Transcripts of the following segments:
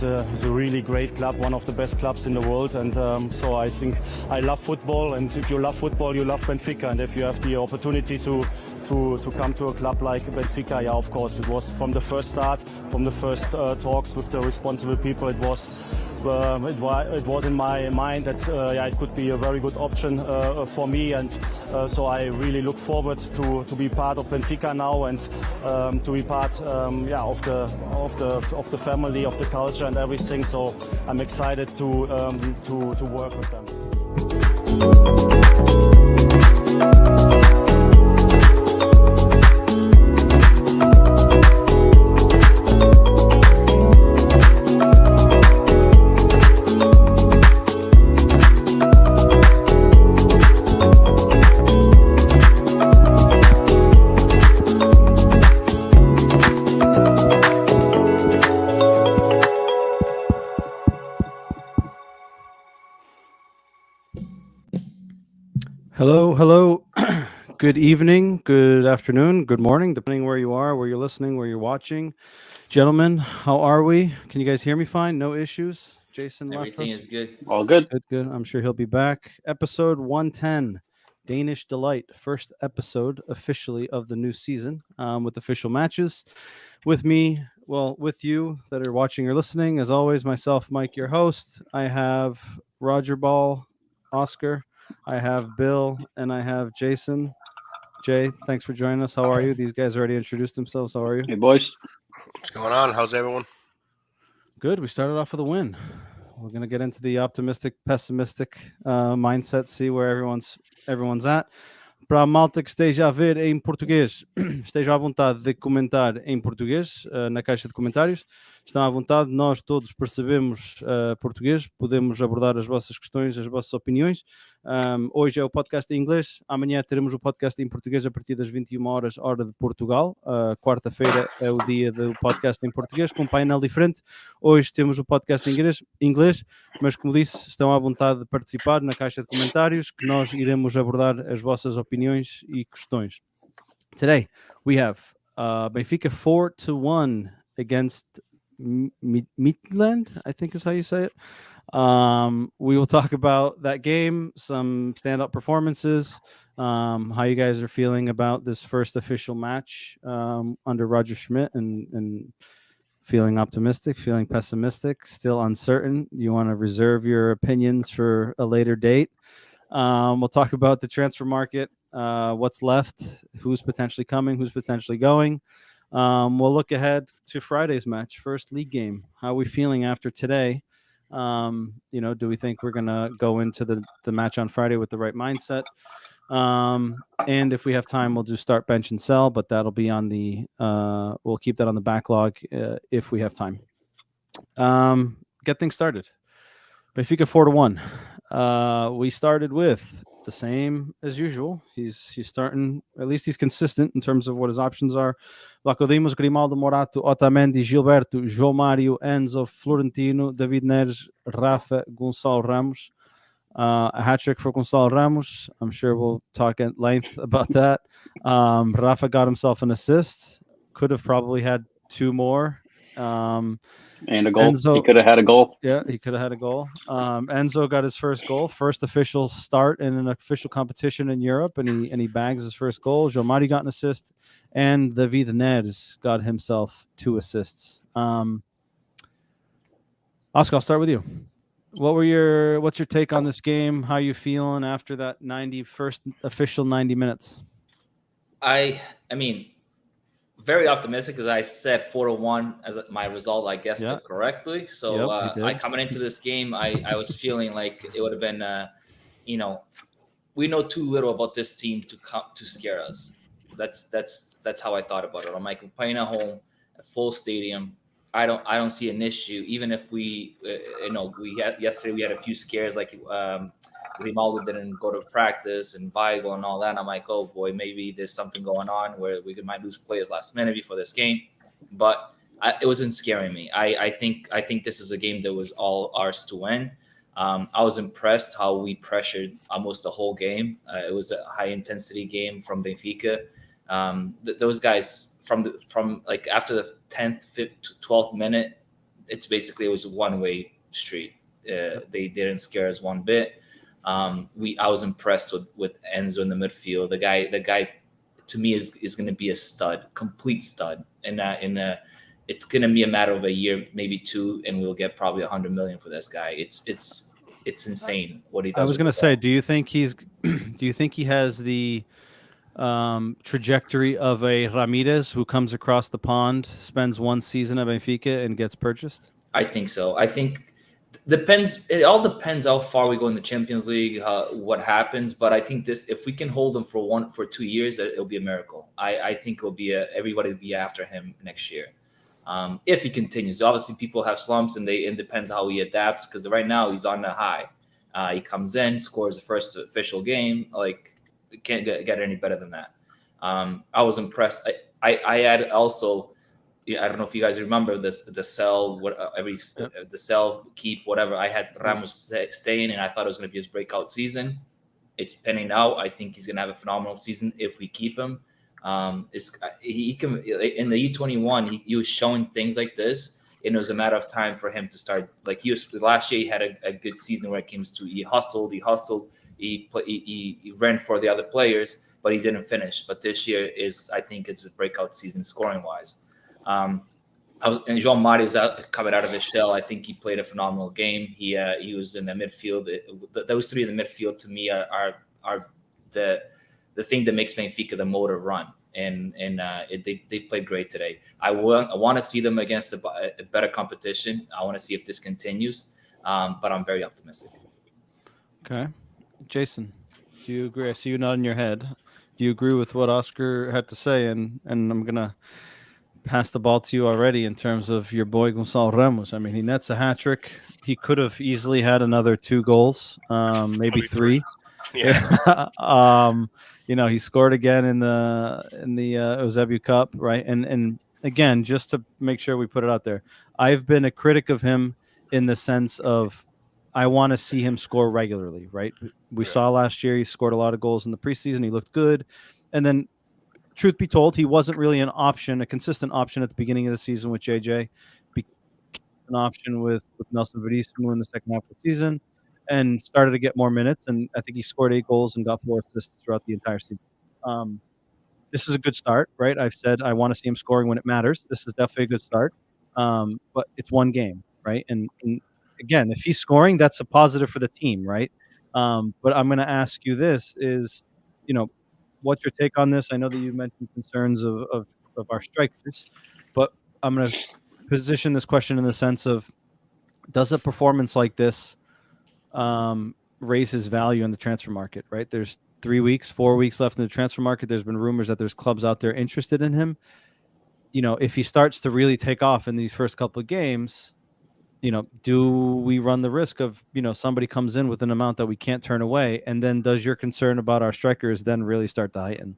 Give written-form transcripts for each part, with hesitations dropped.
a really great club, one of the best clubs in the world, and so I think I love football, and if you love football, you love Benfica, and if you have the opportunity to come to a club like Benfica, yeah, of course, it was from the first start, from the first talks with the responsible people, it was in my mind that it could be a very good option for me, and so I really look forward to be part of Benfica now, and to be part of the family, of the culture and everything. So I'm excited to work with them. Hello. Good evening, good afternoon, good morning, depending where you are, where you're listening, where you're watching. Gentlemen, how are we? Can you guys hear me fine? No issues? Jason left us? Everything is good. All good. Good. I'm sure he'll be back. Episode 110, Danish Delight. First episode officially of the new season, with official matches. With me, with you that are watching or listening, as always, myself, Mike, your host. I have Roger Ball, Oscar. I have Bill, and I have Jason. Jay, thanks for joining us. How are you? These guys already introduced themselves. How are you? Hey, boys. What's going on? How's everyone? Good. We started off with a win. We're going to get into the optimistic, pessimistic mindset, see where everyone's at. Para a malta que esteja a ver em português, esteja à vontade de comentar em português na caixa de comentários. Estão à vontade, nós todos percebemos português, podemos abordar as vossas questões, as vossas opiniões. Hoje é o podcast em inglês, amanhã teremos o podcast em português a partir das 21 horas, hora de Portugal. Quarta-feira é o dia do podcast em português, com um painel diferente. Hoje temos o podcast em inglês, mas como disse, estão à vontade de participar na caixa de comentários, que nós iremos abordar as vossas opiniões e questões. Today, we have Benfica 4-1 against Midtjylland, I think is how you say it. We will talk about that game, some standout performances, how you guys are feeling about this first official match under Roger Schmidt, and feeling optimistic, feeling pessimistic, still uncertain. You want to reserve your opinions for a later date. We'll talk about the transfer market, what's left, who's potentially coming, who's potentially going. We'll look ahead to Friday's match, first league game. How are we feeling after today? Do we think we're going to go into the match on Friday with the right mindset? And if we have time, we'll do start, bench, and sell, but that'll be on we'll keep that on the backlog if we have time. Get things started. Benfica 4-1. We started with the same as usual. He's starting, at least he's consistent in terms of what his options are. Lacodimos, Grimaldo, Morato, Otamendi, Gilberto, João Mário, Enzo, Florentino, David Neres, Rafa, Gonçalo Ramos. A hat-trick for Gonçalo Ramos. I'm sure we'll talk at length about that. Rafa got himself an assist. Could have probably had two more. And a goal. Enzo, he could have had a goal. Yeah, he could have had a goal. Enzo got his first goal, first official start in an official competition in Europe, and he bags his first goal. João Mário got an assist, and David Neres got himself 2 assists. Oscar, I'll start with you. What's your take on this game? How are you feeling after that first official 90 minutes? I mean, very optimistic, as I said 4-1 as my result. I guessed it correctly. So I coming into this game, I was feeling like it would have been, we know too little about this team to scare us. That's how I thought about it. I'm like, we're playing at home, a full stadium. I don't see an issue, even if yesterday we had a few scares, like Grimaldo didn't go to practice and Weigl and all that. And I'm like, oh boy, maybe there's something going on where we might lose players last minute before this game. But it wasn't scaring me. I think this is a game that was all ours to win. I was impressed how we pressured almost the whole game. It was a high intensity game from Benfica. Those guys from like after the 10th, 12th minute, it's basically, it was a one-way street. They didn't scare us one bit. I was impressed with Enzo in the midfield. The guy to me is going to be a stud, complete stud. And it's going to be a matter of a year, maybe 2, and we'll get probably 100 million for this guy. It's insane what he does. I was going to say, do you think he has the trajectory of a Ramirez who comes across the pond, spends 1 season at Benfica, and gets purchased? I think so. I think it all depends how far we go in the Champions League, what happens. But I think if we can hold him for 2 years, it'll be a miracle. I think it'll be everybody will be after him next year. If he continues. Obviously, people have slumps, and it depends how he adapts, because right now he's on the high. He comes in, scores the first official game. Like, it can't get any better than that. I was impressed. I had also, I don't know if you guys remember the sell, the sell, keep, whatever. I had Ramos staying, and I thought it was going to be his breakout season. It's penning out. I think he's going to have a phenomenal season if we keep him. He can, in the U21, he was showing things like this, and it was a matter of time for him to start. Like, last year, he had a good season where it came to he hustled, he ran for the other players, but he didn't finish. But this year I think it's a breakout season scoring wise. And João Mario's coming out of his shell. I think he played a phenomenal game. He was in the midfield. Those 3 in the midfield to me are the thing that makes Benfica the motor run, and they played great today. I want to see them against a better competition. I want to see if this continues, but I'm very optimistic. Okay, Jason, do you agree? I see you nodding your head. Do you agree with what Oscar had to say? And I'm gonna pass the ball to you already in terms of your boy Gonçalo Ramos. I mean, he nets a hat trick. He could have easily had another 2 goals, maybe 3. Yeah. He scored again in the Eusebio Cup, right? And again, just to make sure we put it out there, I've been a critic of him in the sense of I want to see him score regularly, right? We saw last year he scored a lot of goals in the preseason. He looked good. And then, truth be told, he wasn't really a consistent option at the beginning of the season with JJ. Became an option with Nelson Veríssimo in the second half of the season, and started to get more minutes. And I think he scored 8 goals and got 4 assists throughout the entire season. This is a good start, right? I've said I want to see him scoring when it matters. This is definitely a good start. But it's 1 game, right? And again, if he's scoring, that's a positive for the team, right? But I'm going to ask you this is, what's your take on this? I know that you mentioned concerns of our strikers, but I'm going to position this question in the sense of, does a performance like this raise his value in the transfer market, right? There's 4 weeks left in the transfer market. There's been rumors that there's clubs out there interested in him. If he starts to really take off in these first couple of games, do we run the risk of, somebody comes in with an amount that we can't turn away? And then does your concern about our strikers then really start to heighten?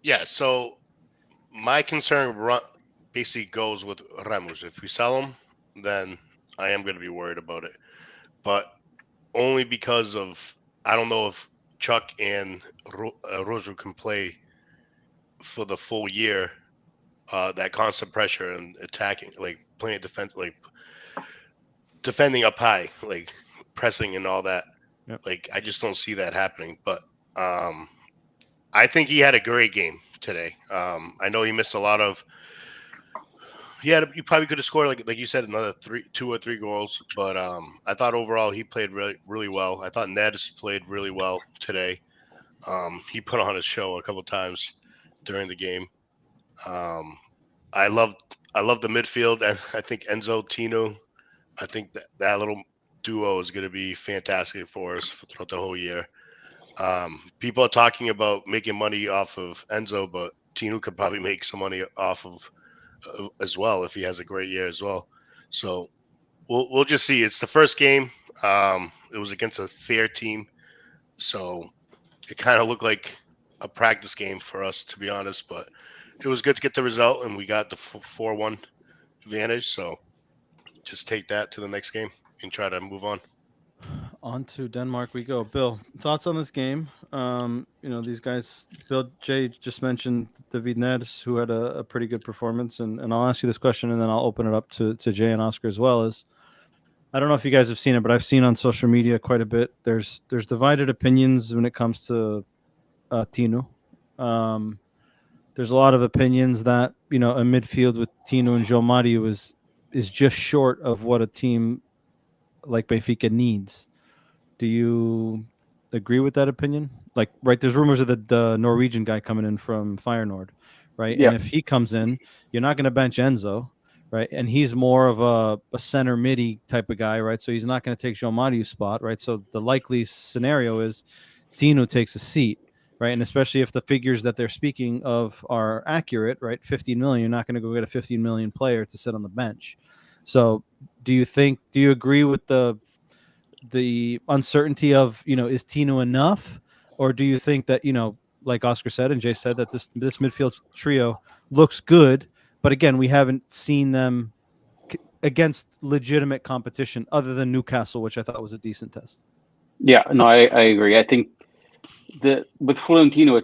Yeah, so my concern basically goes with Ramos. If we sell him, then I am going to be worried about it. But only because of, I don't know if Chuck and Rojo can play for the full year, that constant pressure and attacking, like playing defense, like defending up high, like pressing and all that. Yep. Like, I just don't see that happening. But I think he had a great game today. I know he missed a lot of. You probably could have scored like you said another 2 or 3 goals, but I thought overall he played really, really well. I thought Nedes played really well today. He put on a show a couple times during the game. I love the midfield, and I think Enzo Tino. I think that little duo is going to be fantastic for us throughout the whole year. People are talking about making money off of Enzo, but Tino could probably make some money off of as well if he has a great year as well. So we'll just see. It's the first game. It was against a fair team, so it kind of looked like a practice game for us, to be honest. But it was good to get the result, and we got the 4-1 advantage. So just take that to the next game and try to move on. On to Denmark we go. Bill, thoughts on this game? These guys. Bill Jay just mentioned David Neres, who had a pretty good performance, and I'll ask you this question, and then I'll open it up to Jay and Oscar as well. I don't know if you guys have seen it, but I've seen on social media quite a bit. There's divided opinions when it comes to Tino. There's a lot of opinions that a midfield with Tino and João Mario is just short of what a team like Benfica needs. Do you agree with that opinion? Like, right, there's rumors of the Norwegian guy coming in from Feyenoord, right? Yeah. And if he comes in, you're not going to bench Enzo, right? And he's more of a center midi type of guy, right? So he's not going to take João Mario's spot, right? So the likely scenario is Tino takes a seat, right? And especially if the figures that they're speaking of are accurate, right? 15 million, you're not going to go get a 15 million player to sit on the bench. So do you agree with the uncertainty of, is Tino enough? Or do you think that, like Oscar said and Jay said, that this midfield trio looks good, but again, we haven't seen them against legitimate competition other than Newcastle, which I thought was a decent test. Yeah, no, I agree. I think with Florentino,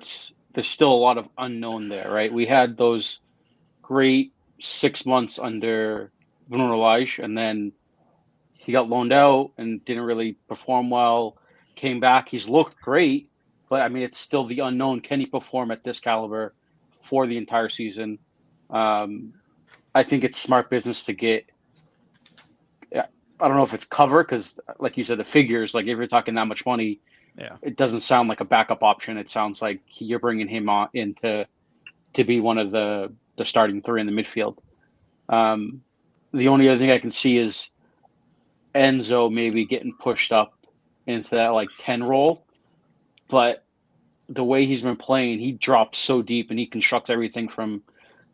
there's still a lot of unknown there, right? We had those great 6 months under Bruno Lage, and then he got loaned out and didn't really perform well. Came back, he's looked great, but I mean, it's still the unknown. Can he perform at this caliber for the entire season? I think it's smart business to get. I don't know if it's cover because, like you said, the figures. Like if you're talking that much money, it doesn't sound like a backup option. It sounds like you're bringing him on in to be one of the starting three in the midfield. The only other thing I can see is Enzo maybe getting pushed up into that like 10 role, but the way he's been playing, he drops so deep and he constructs everything from.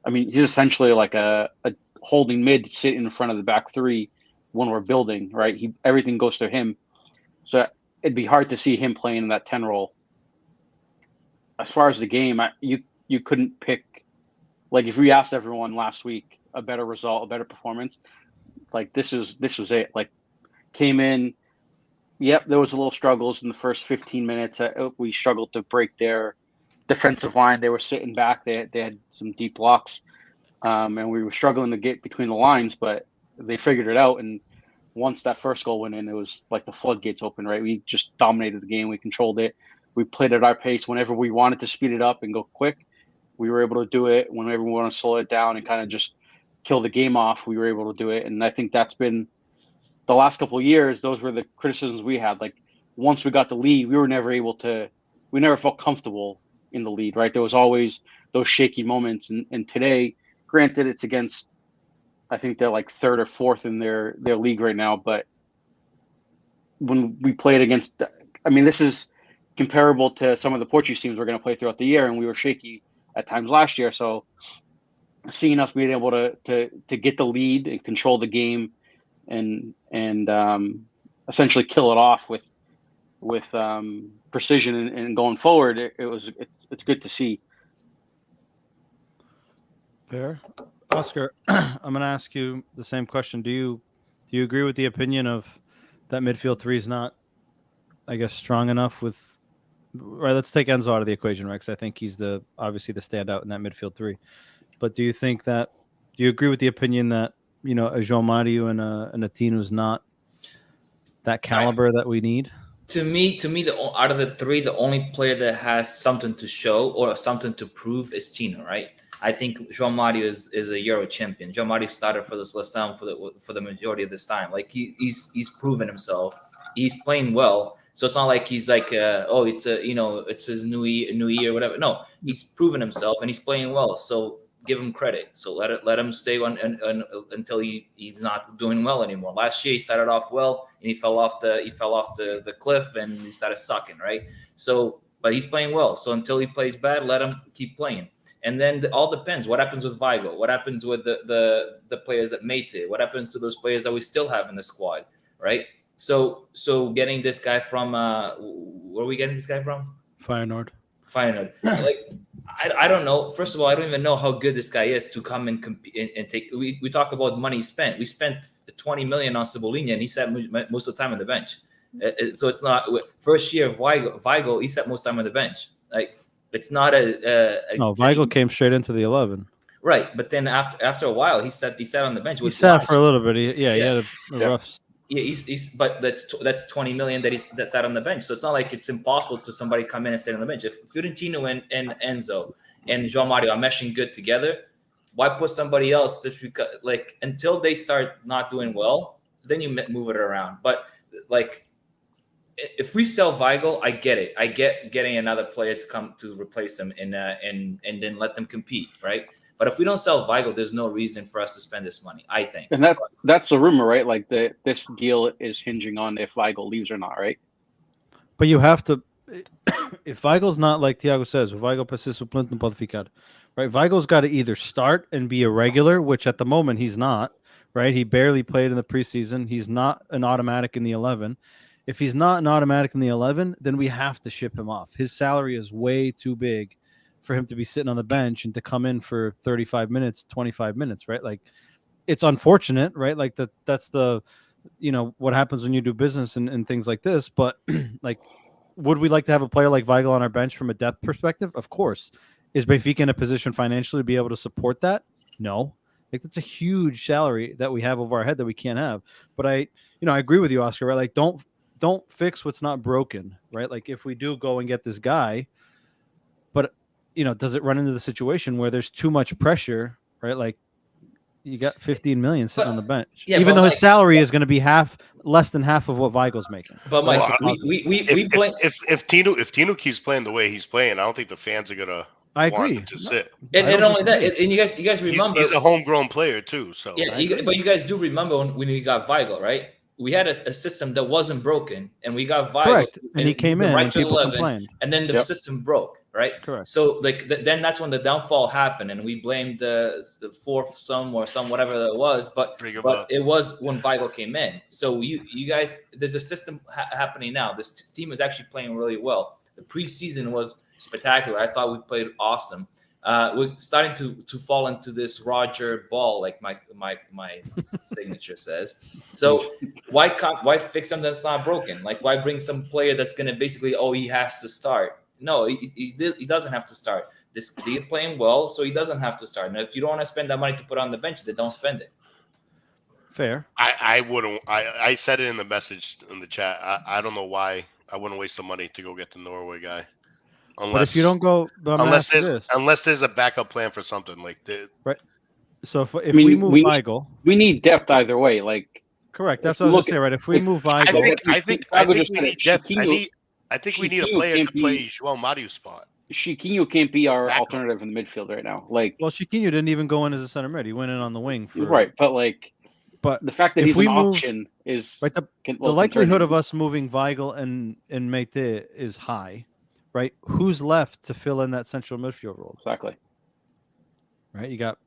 I mean, he's essentially like a holding mid sitting in front of the back three when we're building, right? Everything goes to him. So it'd be hard to see him playing in that 10 role. As far as the game, you couldn't pick, like if we asked everyone last week a better result, a better performance, like this was it. Like came in, yep, there was a little struggles in the first 15 minutes. We struggled to break their defensive line. They were sitting back. They had some deep blocks, and we were struggling to get between the lines, but they figured it out. And once that first goal went in, it was like the floodgates open, right? We just dominated the game. We controlled it. We played at our pace. Whenever we wanted to speed it up and go quick, we were able to do it. Whenever we want to slow it down and kind of just kill the game off, we were able to do it. And I think that's been the last couple of years. Those were the criticisms we had. Like once we got the lead, we never felt comfortable in the lead, right? There was always those shaky moments. And today, granted, it's against, I think they're like third or fourth in their league right now. But when we played against, I mean, this is comparable to some of the Portuguese teams we're going to play throughout the year, and we were shaky at times last year. So seeing us being able to get the lead and control the game and essentially kill it off with precision and going forward, it's good to see. Fair. Oscar, I'm going to ask you the same question. Do you agree with the opinion of that midfield three is not, I guess, strong enough with? Right, let's take Enzo out of the equation, right? Because I think he's obviously the standout in that midfield three. But do you agree with the opinion that a João Mario and a Tino is not that caliber that we need? To me, out of the three, the only player that has something to show or something to prove is Tino, right? I think João Mario is a Euro champion. João Mario started for the Luisão for the majority of this time. Like he's proven himself. He's playing well. So it's not like he's like, it's his new year, whatever. No, he's proven himself and he's playing well. So give him credit. So let him stay on until he's not doing well anymore. Last year he started off well and he fell off the cliff and he started sucking, right? So, but he's playing well. So until he plays bad, let him keep playing. And then it all depends. What happens with Vigo? What happens with the players that made it? What happens to those players that we still have in the squad, right? So getting this guy from where are we getting this guy from? Feyenoord. Like I don't know. First of all, I don't even know how good this guy is to come and compete and take. We talk about money spent. We spent 20 million on Cebolinha, and he sat most of the time on the bench. So it's not first year of Weigl. He sat most time on the bench. Like it's not a no. Weigl came straight into the 11. Right, but then after a while, he sat on the bench. He sat for a little bit. He had a rough. Yeah, he's but that's 20 million that sat on the bench. So it's not like it's impossible to somebody come in and sit on the bench. If Fiorentino and Enzo and João Mario are meshing good together, why put somebody else? Like until they start not doing well, then you move it around. But like if we sell Weigl, I get it. I get getting another player to come to replace him and then let them compete, right? But if we don't sell Weigl, there's no reason for us to spend this money, I think. And that's a rumor, right? Like this deal is hinging on if Weigl leaves or not, right? But you have to, if Weigl's not like Thiago says, Weigl para ser suplente não pode ficar, right? Weigl's got to either start and be a regular, which at the moment he's not, right? He barely played in the preseason. He's not an automatic in the 11. If he's not an automatic in the 11, then we have to ship him off. His salary is way too big for him to be sitting on the bench and to come in for 35 minutes, 25 minutes, right? Like it's unfortunate, right? Like that's the, what happens when you do business and things like this. But like, would we like to have a player like Weigl on our bench from a depth perspective? Of course. Is Benfica in a position financially to be able to support that? No. Like that's a huge salary that we have over our head that we can't have. But I agree with you, Oscar, right? Like don't fix what's not broken, right? Like if we do go and get this guy, but does it run into the situation where there's too much pressure, right? Like you got 15 million sitting on the bench, even though his salary is going to be less than half of what Weigl's making. But Mike, if Tino keeps playing the way he's playing, I don't think the fans are gonna. I agree. To sit. And only that, and you guys remember he's a homegrown player too. So but you guys do remember when we got Weigl, right? We had a system that wasn't broken, and we got Weigl. Correct. And he came in, right and to people 11, complained. and then the system broke, right? Correct. So like then that's when the downfall happened, and we blamed the fourth whatever that was, but it was when Weigl came in. So you guys, there's a system happening now. This team is actually playing really well. The preseason was spectacular. I thought we played awesome. We're starting to fall into this Roger ball, like my signature says. So why fix something that's not broken? Like why bring some player that's going to basically he has to start? No, he doesn't have to start. This he's playing well, so he doesn't have to start. Now, if you don't want to spend that money to put on the bench, then don't spend it. Fair. I wouldn't. I said it in the message in the chat. I don't know why I wouldn't waste the money to go get the Norway guy. But if you don't go, unless there's a backup plan for something like that, right? So if we move Weigl, we need depth either way. Like correct. That's what I was gonna say. Right? If we move Weigl, I think we need depth. I think we need a player to play João Mario's spot. Chiquinho can't be our alternative in the midfield right now. Like, well, Chiquinho didn't even go in as a center mid. He went in on the wing. Right, but the fact that he's an option is right. The likelihood of us moving Weigl and Midtjylland is high. Right, who's left to fill in that central midfield role? Exactly. Right, you got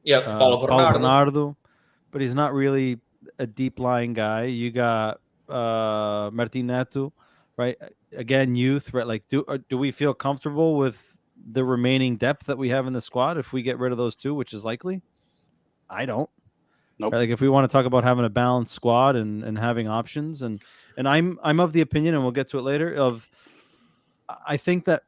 Paulo Bernardo, but he's not really a deep lying guy. You got Martin Neto, right? Again, youth, right? Like, do we feel comfortable with the remaining depth that we have in the squad if we get rid of those two, which is likely? I don't. Nope. Right? Like, if we want to talk about having a balanced squad and having options, and I'm of the opinion, and we'll get to it later, I think that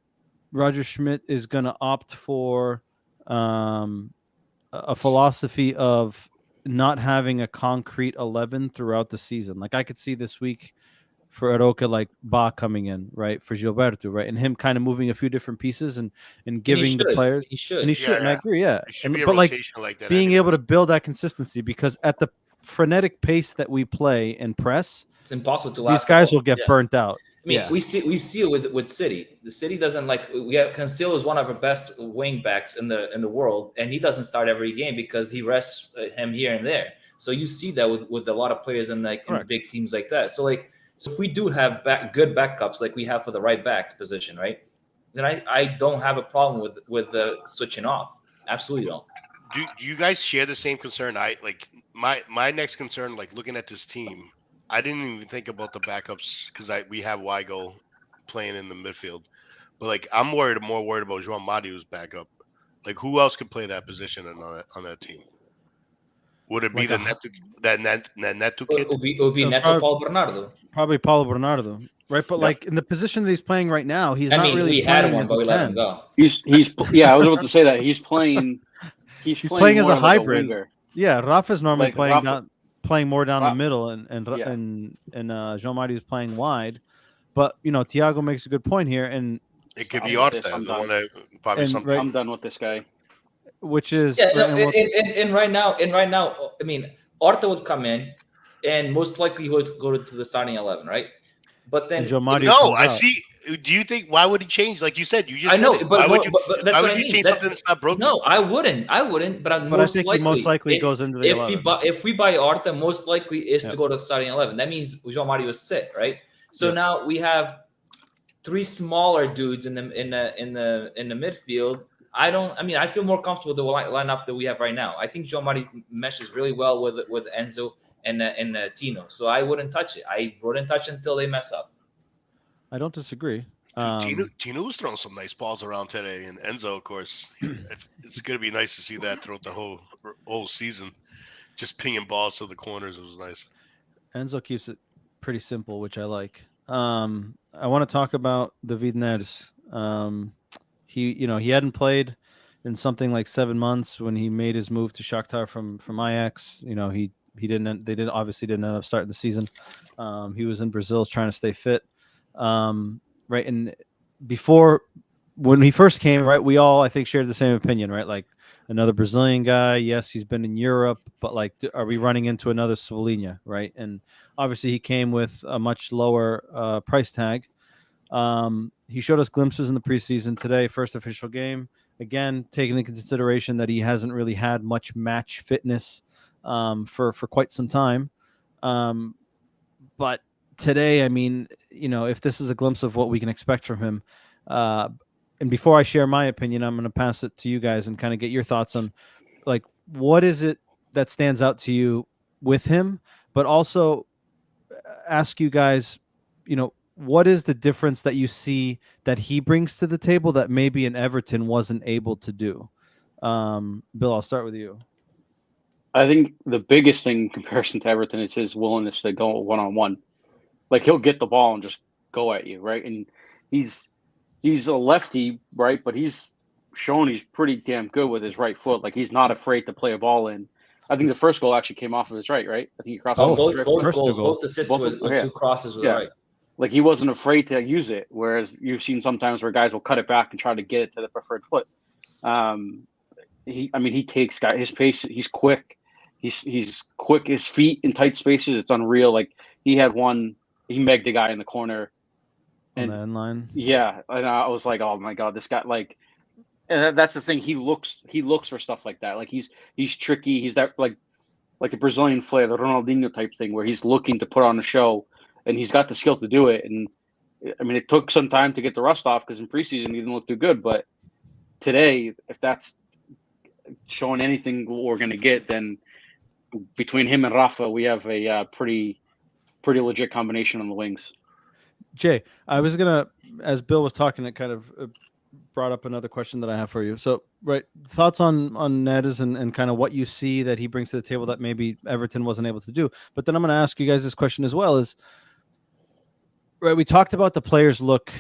Roger Schmidt is going to opt for a philosophy of not having a concrete 11 throughout the season. Like I could see this week for Arouca, like Ba coming in, right, for Gilberto, right, and him kind of moving a few different pieces and giving the players. He should. And I agree, yeah. But like that being able to build that consistency, because at the frenetic pace that we play and press, it's impossible to last. These guys will get burnt out. I mean, we see it with City. The City doesn't Cancelo is one of our best wing backs in the world, and he doesn't start every game because he rests him here and there. So you see that with a lot of players in big teams like that. So if we do have good backups like we have for the right back position, right, then I don't have a problem with switching off. Absolutely don't. Do you guys share the same concern? My next concern, like looking at this team, I didn't even think about the backups because we have Weigl playing in the midfield, but I'm more worried about João Mario's backup. Like who else could play that position on that team? Would it be like that Neto kid? It would be Neto Paulo Bernardo. Probably Paulo Bernardo, right? But like in the position that he's playing right now, he's not really we playing had one, as but a we let 10. him go. He's yeah. I was about to say that he's playing. He's playing as more a of like hybrid. winger. Yeah, Rafa's normally Like playing more down the middle, and Jean-Marie is playing wide. But Thiago makes a good point here, and it could be Horta, the one that probably something. I'm done with this guy. Which is and right now, I mean, Horta would come in, and most likely he would go to the starting 11, right? But then I see. Do you think why would he change? Like you said, you just I know, said it. but that's why what would I you mean. change something that's not broken? No, I wouldn't. But I think he most likely goes into the 11. If we buy Horta, most likely is to go to the starting 11. That means João Mario is sit, right? So now we have 3 smaller dudes in the midfield. I feel more comfortable with the lineup that we have right now. I think João Mario meshes really well with Enzo and Tino. So I wouldn't touch it. I wouldn't touch it until they mess up. I don't disagree. Tino was throwing some nice balls around today, and Enzo, of course, it's going to be nice to see that throughout the whole season. Just pinging balls to the corners, it was nice. Enzo keeps it pretty simple, which I like. I want to talk about David Neres. He hadn't played in something like 7 months when he made his move to Shakhtar from Ajax. They obviously didn't end up starting the season. He was in Brazil trying to stay fit. Right. And before, when he first came, right, we all, I think, shared the same opinion, right? Like, another Brazilian guy. Yes, he's been in Europe, but like, are we running into another Cebolinha, right? And obviously he came with a much lower price tag. He showed us glimpses in the preseason today, first official game. Again, taking into consideration that he hasn't really had much match fitness for quite some time. But today, I mean, if this is a glimpse of what we can expect from him, and before I share my opinion, I'm going to pass it to you guys and kind of get your thoughts on, like, what is it that stands out to you with him, but also ask you guys, what is the difference that you see that he brings to the table that maybe an Everton wasn't able to do? Bill, I'll start with you. I think the biggest thing in comparison to Everton is his willingness to go one-on-one. Like, he'll get the ball and just go at you, right? And he's a lefty, right? But he's shown he's pretty damn good with his right foot. Like, he's not afraid to play a ball in. I think the first goal actually came off of his right? I think he crossed off his right. Both assists with 2 crosses with the right. Like, he wasn't afraid to use it, whereas you've seen sometimes where guys will cut it back and try to get it to the preferred foot. He takes his pace. He's quick. He's quick. His feet in tight spaces, it's unreal. Like, he had one. He megged the guy in the corner. On the end line. Yeah, and I was like, oh my god, this guy, like, and that's the thing. He looks for stuff like that. Like, he's tricky. He's that like the Brazilian flair, the Ronaldinho type thing, where he's looking to put on a show, and he's got the skill to do it. And I mean, it took some time to get the rust off because in preseason he didn't look too good. But today, if that's showing anything we're going to get, then between him and Rafa, we have a pretty legit combination on the wings. Jay, I was gonna, as Bill was talking, it kind of brought up another question that I have for you. So, right, thoughts on Neres and kind of what you see that he brings to the table that maybe Everton wasn't able to do. But then I'm going to ask you guys this question as well: is, right, we talked about the players look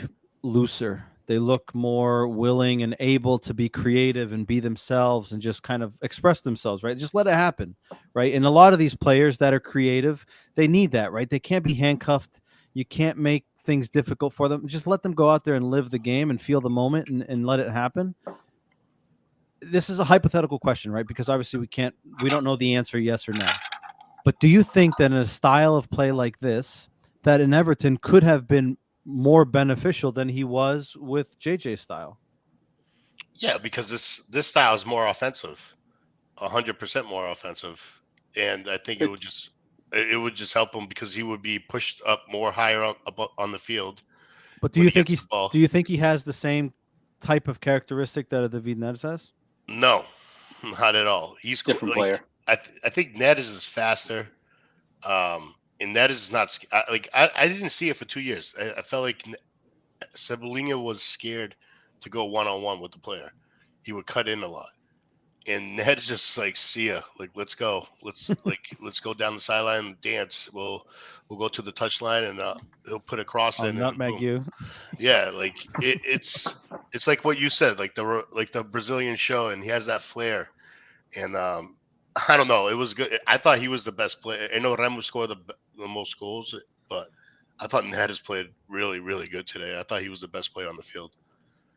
looser. They look more willing and able to be creative and be themselves and just kind of express themselves, right? Just let it happen, right? And a lot of these players that are creative, they need that, right? They can't be handcuffed. You can't make things difficult for them. Just let them go out there and live the game and feel the moment and let it happen. This is a hypothetical question, right? Because obviously we don't know the answer, yes or no. But do you think that in a style of play like this, that in Everton could have been more beneficial than he was with JJ's style? Yeah, because this style is more offensive, 100% more offensive, and I think it would just help him because he would be pushed up more higher up on the field. But do you think he has the same type of characteristic that David Neres has? No, not at all. He's different player. I think Neres is faster. And that is not I didn't see it for 2 years. I felt like Cebolinha was scared to go one-on-one with the player. He would cut in a lot. and Ned's just like, see ya, like let's go, let's go down the sideline and dance. We'll go to the touchline and he'll put a cross I'll in. nutmeg and you. Yeah, like it's like what you said, like the Brazilian show, and he has that flair. And I don't know, it was good. I thought he was the best player. I know Ramos scored the most goals, but I thought Ned has played really, really good today. I thought he was the best player on the field,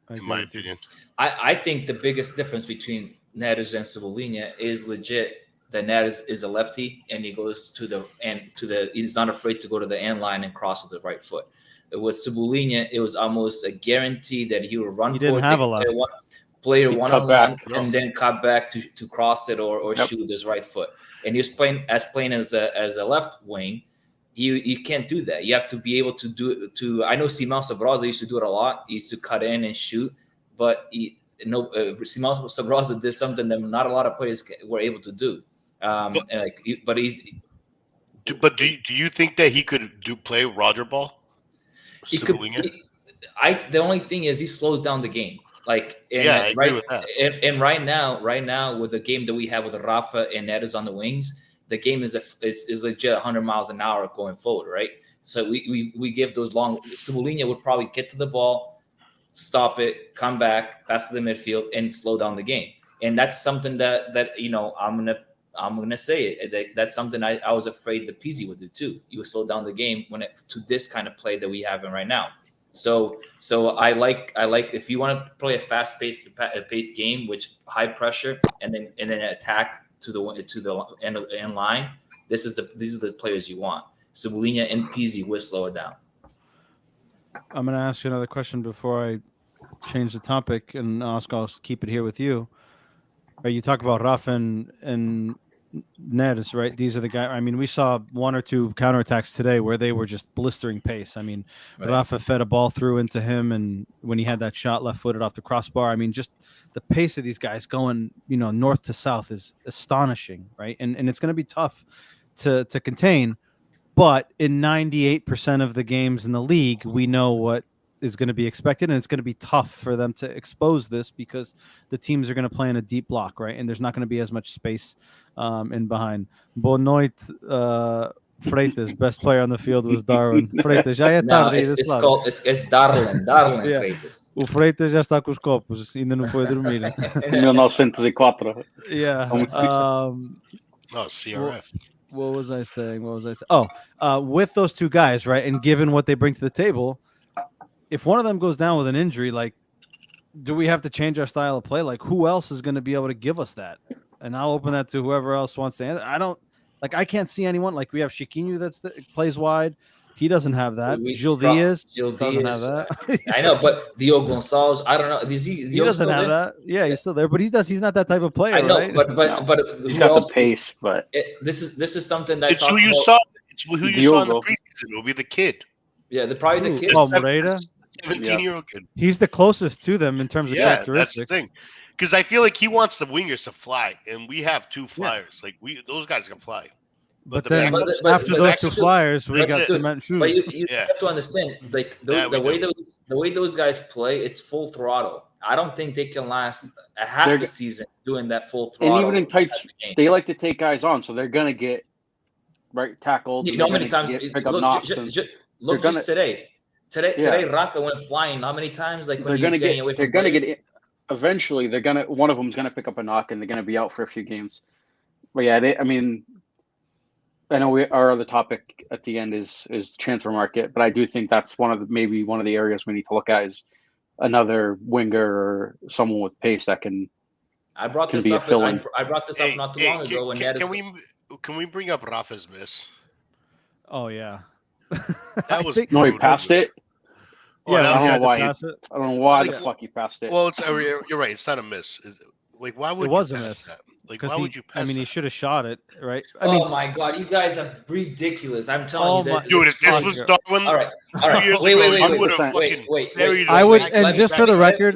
in my opinion. I think the biggest difference between Neres and Cebolinha is legit that Neres is a lefty and he goes to the he's not afraid to go to the end line and cross with the right foot. With Cebolinha, it was almost a guarantee that he would run. He didn't have a left. Player one-on-one and then cut back to cross it or shoot with his right foot. And he was playing as a left wing. You can't do that. You have to be able to do it. I know Simão Sabrosa used to do it a lot. He used to cut in and shoot, but Simão Sabrosa did something that not a lot of players were able to do. But do you think that he could play Roger ball? He could. The only thing is he slows down the game. I agree with that. And right now with the game that we have with Rafa and Neres on the wings, the game is legit 100 miles an hour going forward, right? So we give those long. Cebolinha would probably get to the ball, stop it, come back, pass to the midfield, and slow down the game. And that's something that I'm gonna say it. That's something I was afraid that Pizzi would do too. He would slow down the game to this kind of play that we have in right now. So I like if you want to play a fast-paced game, which high pressure and then attack to the end line. These are the players you want. Cebolinha and Pizzi will slow it down. I'm going to ask you another question before I change the topic, and Oscar, I'll keep it here with you. Right, you talk about Rafa and Neres, right? These are the guys. I mean, we saw one or two counterattacks today where they were just blistering pace. I mean, right. Rafa fed a ball through into him, and when he had that shot left-footed off the crossbar, I mean, just the pace of these guys going, north to south is astonishing, right? And it's going to be tough to contain. But in 98% of the games in the league, we know what is going to be expected, and it's going to be tough for them to expose this because the teams are going to play in a deep block, right? And there's not going to be as much space in behind. Boa noite, Freitas. Best player on the field was Darwin. Freitas, já é tarde. It's Darwin yeah. Freitas. O Freitas já está com os copos, ainda não foi dormir. 1904. Yeah. CRF. What was I saying? With those two guys, right? And given what they bring to the table, if one of them goes down with an injury, do we have to change our style of play? Who else is going to be able to give us that? And I'll open that to whoever else wants to answer. I can't see anyone. We have Chiquinho that plays wide. He doesn't have that. Gil Diaz doesn't have that. I know, but Diogo Gonçalves, I don't know. He doesn't have that. Yeah, he's still there, but he's not that type of player. I know, right? but he's got the pace. But this is something that it's who you saw. It's who you saw in the preseason. It'll be the kid. Yeah, probably the kid. Moreira. 17-year-old kid. He's the closest to them in terms of characteristics. That's the thing. Because I feel like he wants the wingers to fly, and we have two flyers. Those guys can fly. But after those two flyers, we got cement shoes. But you have to understand, the way those guys play, it's full throttle. I don't think they can last a half a season doing that full throttle. And even in tights, they like to take guys on, so they're gonna get tackled. You know how many times? Look just today. Today, Rafa went flying. How many times? When he was getting away from players? Eventually, one of them's gonna pick up a knock, and they're gonna be out for a few games. But yeah, I know our other topic at the end is transfer market, but I do think that's one of the areas we need to look at is another winger or someone with pace that can. I brought this up not too long ago Can we bring up Rafa's miss? Oh yeah, that was he passed it. Yeah, I don't know why the fuck he passed it. Well, you're right. It's not a miss. Why would it was you a pass miss? That? Why would you pass? he should have shot it, right? My God, you guys are ridiculous! I'm telling you that. Dude, if this was Darwin, all right. Wait. I would, and just for the record,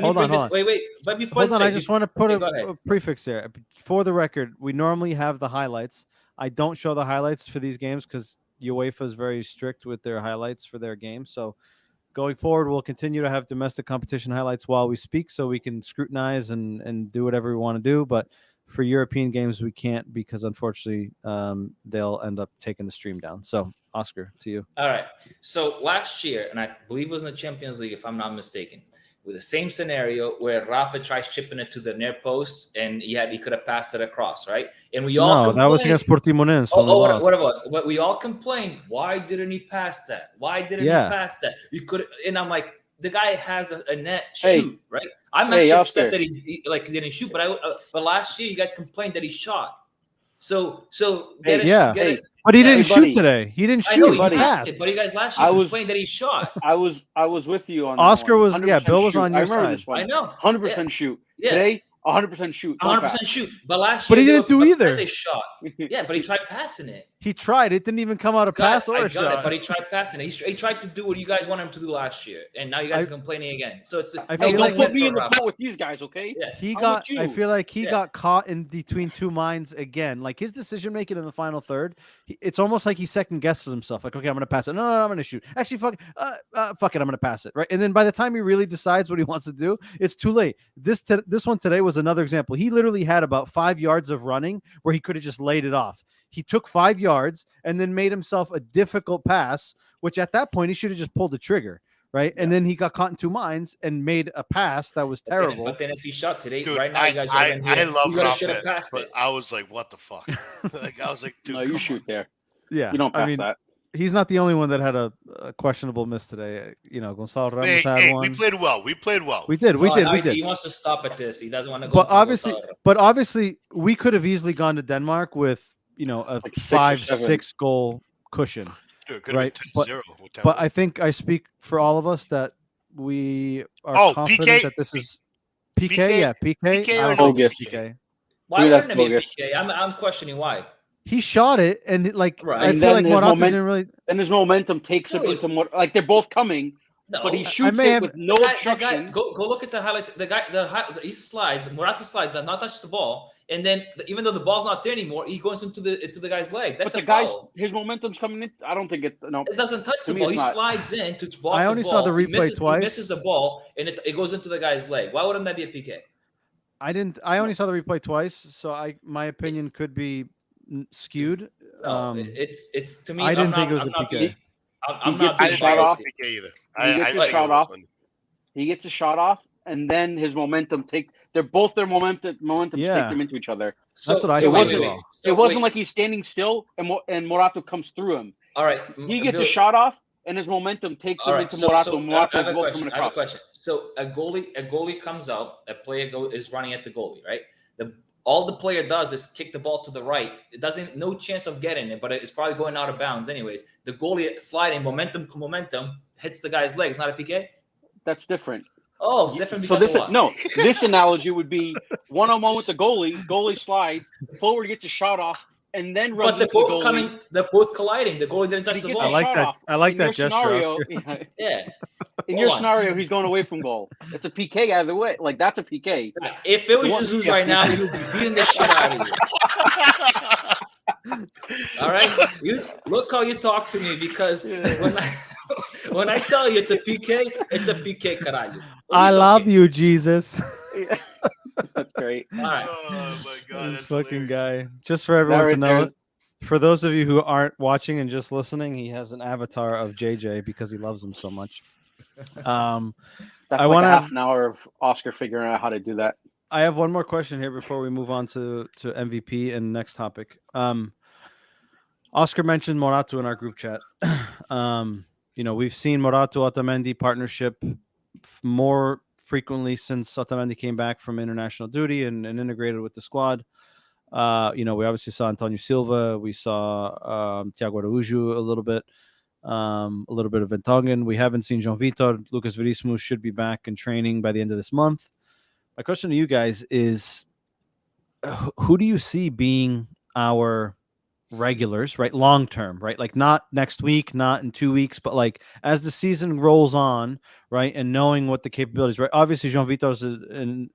hold on. Wait. But before I just want to put a prefix there. For the record, we normally have the highlights. I don't show the highlights for these games because UEFA is very strict with their highlights for their games. So going forward, we'll continue to have domestic competition highlights while we speak, so we can scrutinize and do whatever we want to do. But for European games, we can't, because unfortunately, they'll end up taking the stream down. So, Oscar, to you. All right. So last year, and I believe it was in the Champions League, if I'm not mistaken, with the same scenario where Rafa tries chipping it to the near post, and he could have passed it across, right? And we all that was against Portimonense. What it was? But we all complained, why didn't he pass that? Why didn't he pass that? You could, and I'm like, the guy has a net shoot, right? I'm not upset that he didn't shoot, but last year you guys complained that he shot. So get it. But he didn't shoot today. He didn't shoot. He passed it, but you guys last year complained that he shot. I was with you on Oscar that one. Bill was on your side. side. This one. I know. 100% shoot. Yeah. Today, 100% shoot. 100% shoot. But last year, he didn't do either. They shot. Yeah, but he tried passing it. He tried. It didn't even come out a pass or a shot. But he tried passing it. He tried to do what you guys wanted him to do last year, and now you guys are complaining again. So it's. Don't put me in the boat with these guys, okay? Yeah. I feel like he got caught in between two minds again. Like his decision making in the final third, it's almost like he second guesses himself. Like, okay, I'm gonna pass it. No, I'm gonna shoot. Actually, fuck it, I'm gonna pass it. Right, and then by the time he really decides what he wants to do, it's too late. This one today was another example. He literally had about 5 yards of running where he could have just laid it off. He took 5 yards and then made himself a difficult pass, which at that point he should have just pulled the trigger, right? Yeah. And then he got caught in two minds and made a pass that was terrible. But then if he shot today, dude, right now you guys are going I love Rafa, but I was like, what the fuck? I was like, dude, no, you shoot there. Yeah, you don't pass that. He's not the only one that had a questionable miss today. Gonzalo Ramos had one. We played well. We did. He wants to stop at this. He doesn't want to go. But obviously, we could have easily gone to Denmark with a 5-6 goal cushion, right? But I think I speak for all of us that we are confident that this is PK. Yeah, PK. I don't think it's PK. Why wouldn't it be a PK? I'm questioning why. He shot it, and I feel like Morata didn't really. Then his momentum takes him into more. Like they're both coming, but he shoots it with no obstruction. Go look at the highlights. He slides. Morata slides, does not touch the ball, and then even though the ball's not there anymore, he goes into the guy's leg. That's his momentum's coming in. I don't think it. No, it doesn't touch the ball. He slides in to block. I only saw the replay twice. He misses the ball, and it goes into the guy's leg. Why wouldn't that be a PK? I only saw the replay twice, so my opinion could be skewed. It's to me. I didn't think it was a PK. I'm not a shot off. PK either. He gets a shot off. He gets a shot off, and then his momentum their momentum take them into each other. That's what I thought. It wasn't like he's standing still and Morata comes through him. All right, he gets a shot off, and his momentum takes him into Morata. I have a question. So a goalie comes out. A player is running at the goalie, right? All the player does is kick the ball to the right. It doesn't, no chance of getting it, but it's probably going out of bounds anyways. The goalie sliding, momentum hits the guy's legs. Not a PK? That's different. Oh, it's different. So this analogy would be one-on-one with the goalie slides, forward gets a shot off, and then runs into the goalie. They're both colliding. The goalie didn't touch the ball. I like that gesture. Yeah. In your scenario, he's going away from goal. It's a PK either way. Like, that's a PK. If it was Jesus right now, he would be beating the shit out of you. All right? Look how you talk to me, because when I tell you it's a PK, caralho. I love you, Jesus. That's great. All right. Oh, my God. This fucking guy. Just for everyone to know it. For those of you who aren't watching and just listening, he has an avatar of JJ because he loves him so much. That's like half an hour of Oscar figuring out how to do that. I have one more question here before we move on to MVP and next topic. Oscar mentioned Morata in our group chat. We've seen Morata Otamendi partnership more frequently since Otamendi came back from international duty and integrated with the squad. We obviously saw Antonio Silva. We saw Thiago Araújo a little bit of Vertonghen. We haven't seen João Vitor. Lucas Veríssimo should be back in training by the end of this month. My question to you guys is, who do you see being our regulars, right? Long term, right? Like not next week, not in 2 weeks, but like as the season rolls on, right? And knowing what the capabilities, right? Obviously, João Vitor is an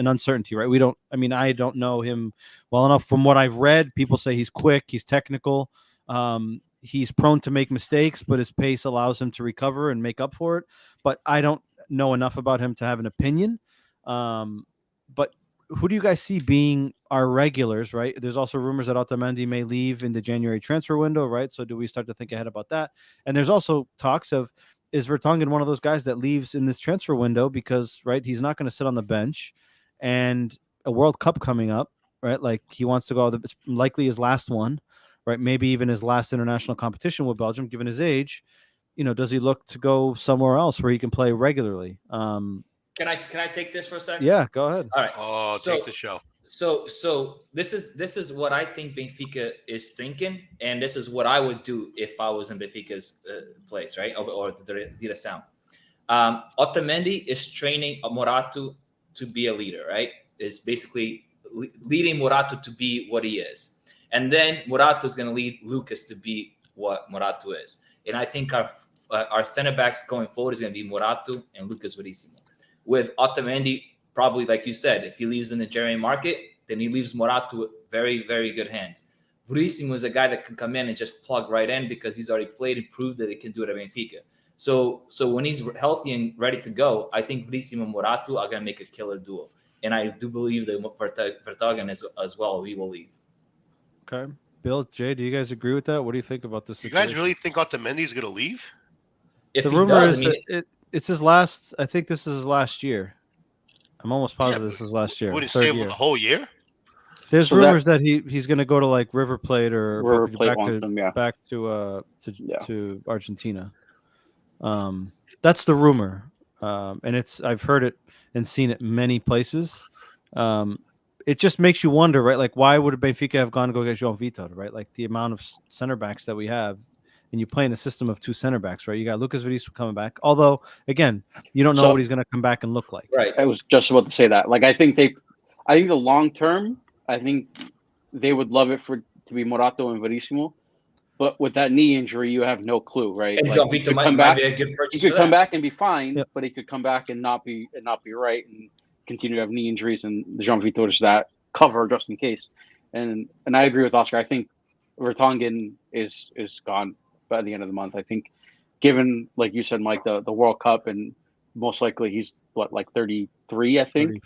uncertainty, right? I don't know him well enough. From what I've read, people say he's quick, he's technical. he's prone to make mistakes, but his pace allows him to recover and make up for it. But I don't know enough about him to have an opinion. But who do you guys see being our regulars, right? There's also rumors that Otamendi may leave in the January transfer window, right? So do we start to think ahead about that? And there's also talks of, is Vertonghen one of those guys that leaves in this transfer window because, right, he's not going to sit on the bench, and a World Cup coming up, right? Like he wants to go, it's likely his last one, right? Maybe even his last international competition with Belgium, given his age. You know, does he look to go somewhere else where he can play regularly? Can I take this for a second? Yeah, go ahead. All right. Oh, take the show. So this is what I think Benfica is thinking, and this is what I would do if I was in Benfica's place, right? Or Direção. Otamendi is training Morato to be a leader, right? Is basically leading Morato to be what he is, and then Morato is going to lead Lucas to be what Morato is. And I think our center backs going forward is going to be Morato and Lucas Verissimo. With Otamendi, probably like you said, if he leaves in the January market, then he leaves Morato with very, very good hands. Verissimo is a guy that can come in and just plug right in because he's already played and proved that he can do it at Benfica. So when he's healthy and ready to go, I think Verissimo and Morato are going to make a killer duo. And I do believe that Vertonghen as well, he will leave. Okay. Bill, Jay, do you guys agree with that? What do you think about this situation? You guys really think Otamendi is going to leave? If the he rumor does, is it's his last. I think this is his last year. I'm almost positive this is his last year. Would he stay for the whole year? There's rumors that he's going to go to like River Plate or back to Argentina. That's the rumor, and I've heard it and seen it many places. It just makes you wonder, right? Like, why would Benfica have gone to go get João Vitor, right? Like the amount of center backs that we have, and you play in a system of two center backs, right? You got Lucas Verissimo coming back. Although, again, you don't know what he's going to come back and look like. Right. I was just about to say that. Like, I think the long term, I think they would love it to be Morato and Verissimo. But with that knee injury, you have no clue, right? And like, João Vitor might be a good purchase. He could come back and be fine, but he could come back and not be right and continue to have knee injuries. And the João Vitor is that cover just in case. And I agree with Oscar. I think Vertonghen is gone by the end of the month. I think, given, like you said, Mike, the World Cup, and most likely he's like 33, I think.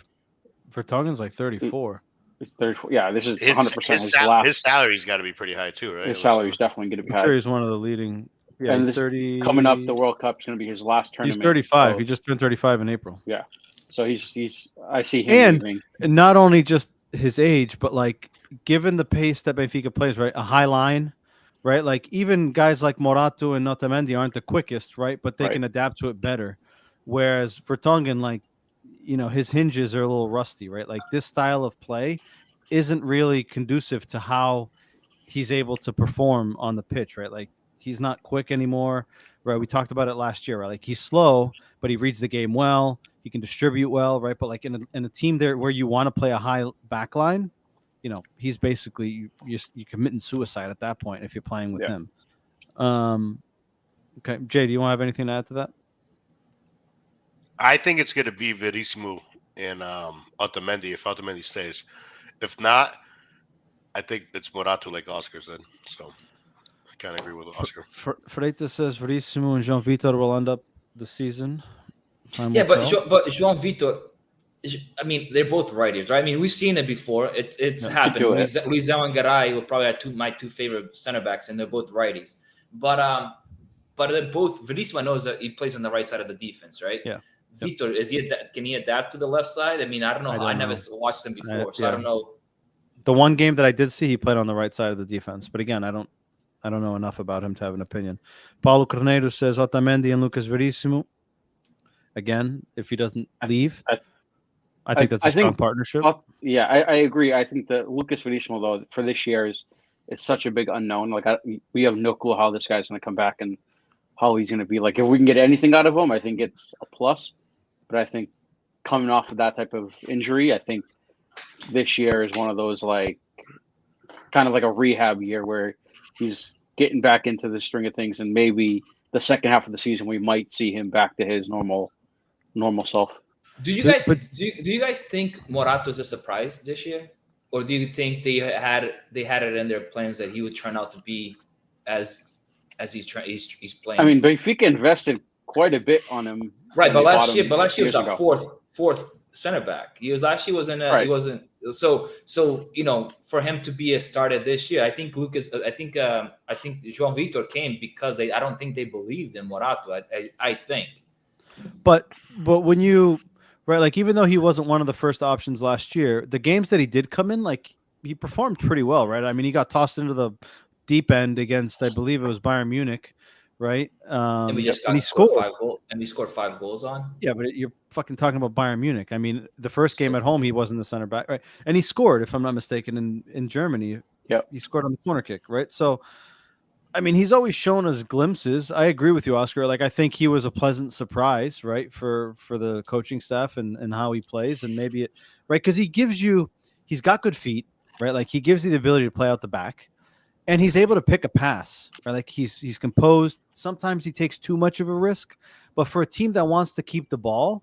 Vertonghen's like 34. He's 34. Yeah, this is 100% his salary's got to be pretty high too, right? His salary's definitely going to be high. I'm sure he's one of the leading. Yeah, and he's 30. Coming up, the World Cup is going to be his last tournament. He's 35. So, he just turned 35 in April. Yeah, so he's. I see him leaving. And not only just his age, but like given the pace that Benfica plays, right, a high line. Right, like even guys like Morato and Otamendi aren't the quickest, right? But they can adapt to it better. Whereas Vertonghen, like, you know, his hinges are a little rusty, right? Like this style of play isn't really conducive to how he's able to perform on the pitch, right? Like he's not quick anymore, right? We talked about it last year, right? Like he's slow, but he reads the game well. He can distribute well, right? But like in a team there where you want to play a high back line, you know, he's basically you're committing suicide at that point if you're playing with him. Okay, Jay, do you want to have anything to add to that? I think it's going to be Verissimo and Otamendi if Otamendi stays. If not, I think it's Morato, like Oscar said. So I can't agree with Oscar. Freita says Verissimo and João Vitor will end up the season. But João Vitor, I mean, they're both righties, right? I mean, we've seen it before. It's happened. Luisão and Garay were probably my two favorite center backs, and they're both righties. But they're both. Verissimo knows that he plays on the right side of the defense, right? Yeah. Vitor, can he adapt to the left side? I mean, I don't know. I never watched him before, so I don't know. The one game that I did see, he played on the right side of the defense. But again, I don't know enough about him to have an opinion. Paulo Corneiro says Otamendi and Lucas Verissimo. Again, if he doesn't leave. I think that's a strong partnership. Yeah, I agree. I think that Lucas Verissimo, though, for this year is such a big unknown. Like we have no clue how this guy's going to come back and how he's going to be. Like if we can get anything out of him, I think it's a plus. But I think coming off of that type of injury, I think this year is one of those like kind of like a rehab year where he's getting back into the string of things, and maybe the second half of the season we might see him back to his normal self. Do you guys do you guys think Morato is a surprise this year, or do you think they had it in their plans that he would turn out to be as as he's playing. I mean, Benfica invested quite a bit on him. Right, but last year was a fourth center back. He wasn't. So for him to be a starter this year, I think João Vitor came because I don't think they believed in Morato. I think. But when you like, even though he wasn't one of the first options last year, the games that he did come in, like, he performed pretty well, right? I mean, he got tossed into the deep end against, I believe it was Bayern Munich, right? And we just he scored 5 goals, and he scored 5 goals on. Yeah, but you're fucking talking about Bayern Munich. I mean, the first game at home, he wasn't the center back, right? And he scored, if I'm not mistaken, in Germany. Yeah, he scored on the corner kick, right? So, I mean, he's always shown us glimpses. I agree with you, Oscar. Like, I think he was a pleasant surprise, right, for the coaching staff and how he plays, and maybe it, right, because he's got good feet, right? Like, he gives you the ability to play out the back, and he's able to pick a pass, right? Like, he's composed. Sometimes he takes too much of a risk, but for a team that wants to keep the ball,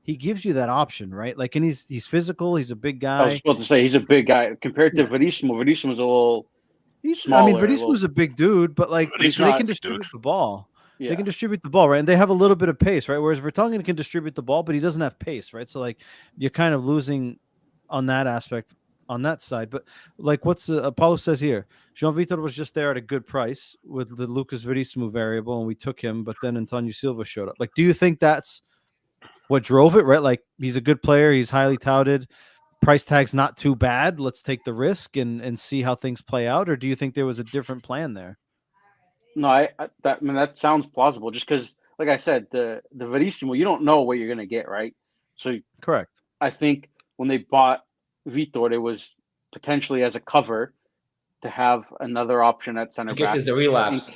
he gives you that option, right? Like, and he's physical. He's a big guy. I was about to say he's a big guy compared to Verissimo. Verisimo's a little. Smaller, I mean, Verissimo's a big dude, but like they can distribute the ball. Yeah. They can distribute the ball, right? And they have a little bit of pace, right? Whereas Vertonghen can distribute the ball, but he doesn't have pace, right? So like you're kind of losing on that aspect, on that side. But like what's Paulo says here, João Vitor was just there at a good price with the Lucas Verissimo variable, and we took him. But then Antonio Silva showed up. Like, do you think that's what drove it, right? Like, he's a good player, he's highly touted. Price tag's not too bad. Let's take the risk and see how things play out. Or do you think there was a different plan there? No, that sounds plausible. Just because, like I said, the Verissimo, you don't know what you're gonna get, right? So correct. I think when they bought Vitor, it was potentially as a cover to have another option at center back. In case it's a relapse.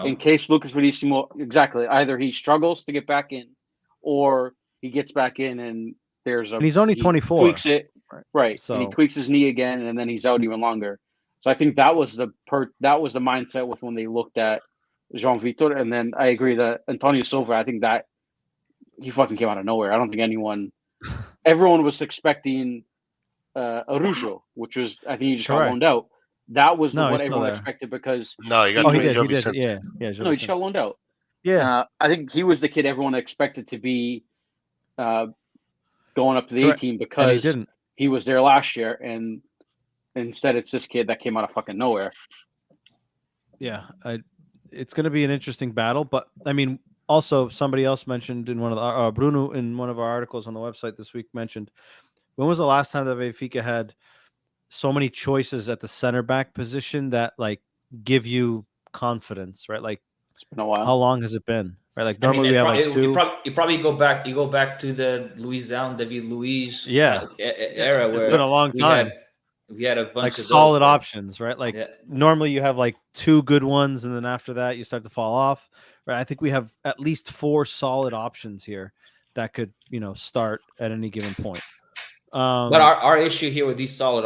In case Lucas Verissimo, exactly, either he struggles to get back in, or he gets back in and there's a. And he's only 24. Tweaks it. Right. So, and he tweaks his knee again, and then he's out even longer. So I think that was the mindset with when they looked at João Vitor. And then I agree that Antonio Silva, I think that he fucking came out of nowhere. I don't think everyone was expecting Arouca, which was, I think he just got loaned out. That was what everyone expected because he got he did. Yeah, no, he just got loaned out. Yeah, I think he was the kid everyone expected to be going up to the A team because he was there last year, and instead it's this kid that came out of fucking nowhere. Yeah, it's going to be an interesting battle, but I mean, also somebody else mentioned in one of the Bruno in one of our articles on the website this week mentioned, when was the last time that Benfica had so many choices at the center back position that like give you confidence, right? Like, it's been a while. How long has it been? Right, like normally we have like two. You probably go back to the Luisão, David Luiz era where it's been a long time. We had a bunch like of solid options, right? Like normally you have like 2 good ones, and then after that you start to fall off. Right? I think we have at least 4 solid options here that could, start at any given point. But our issue here with these solid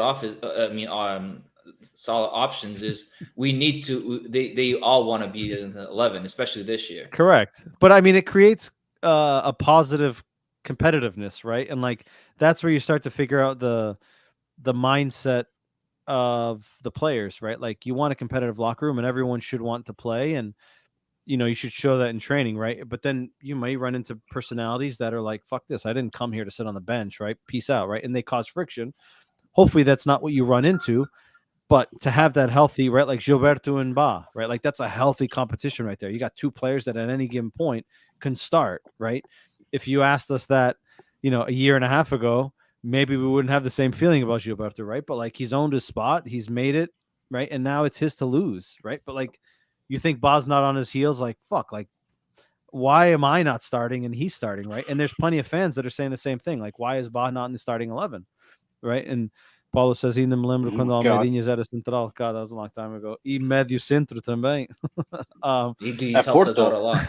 solid options is we need to. They all want to be in 11, especially this year. Correct, but I mean it creates a positive competitiveness, right? And like that's where you start to figure out the mindset of the players, right? Like you want a competitive locker room, and everyone should want to play, and you should show that in training, right? But then you may run into personalities that are like, "Fuck this! I didn't come here to sit on the bench, right? Peace out, right?" And they cause friction. Hopefully, that's not what you run into. But to have that healthy, right, like Gilberto and Ba, right, like that's a healthy competition right there. You got 2 players that at any given point can start, right? If you asked us that, a year and a half ago, maybe we wouldn't have the same feeling about Gilberto, right? But like he's owned his spot, he's made it, right? And now it's his to lose, right? But like you think Ba's not on his heels, like fuck, like why am I not starting and he's starting, right? And there's plenty of fans that are saying the same thing, like why is Ba not in the starting 11, right? And Paulo says, ainda me lembro quando Almeidinhas era central. God, that was a long time ago. E médio centro também. He's helped us out a lot.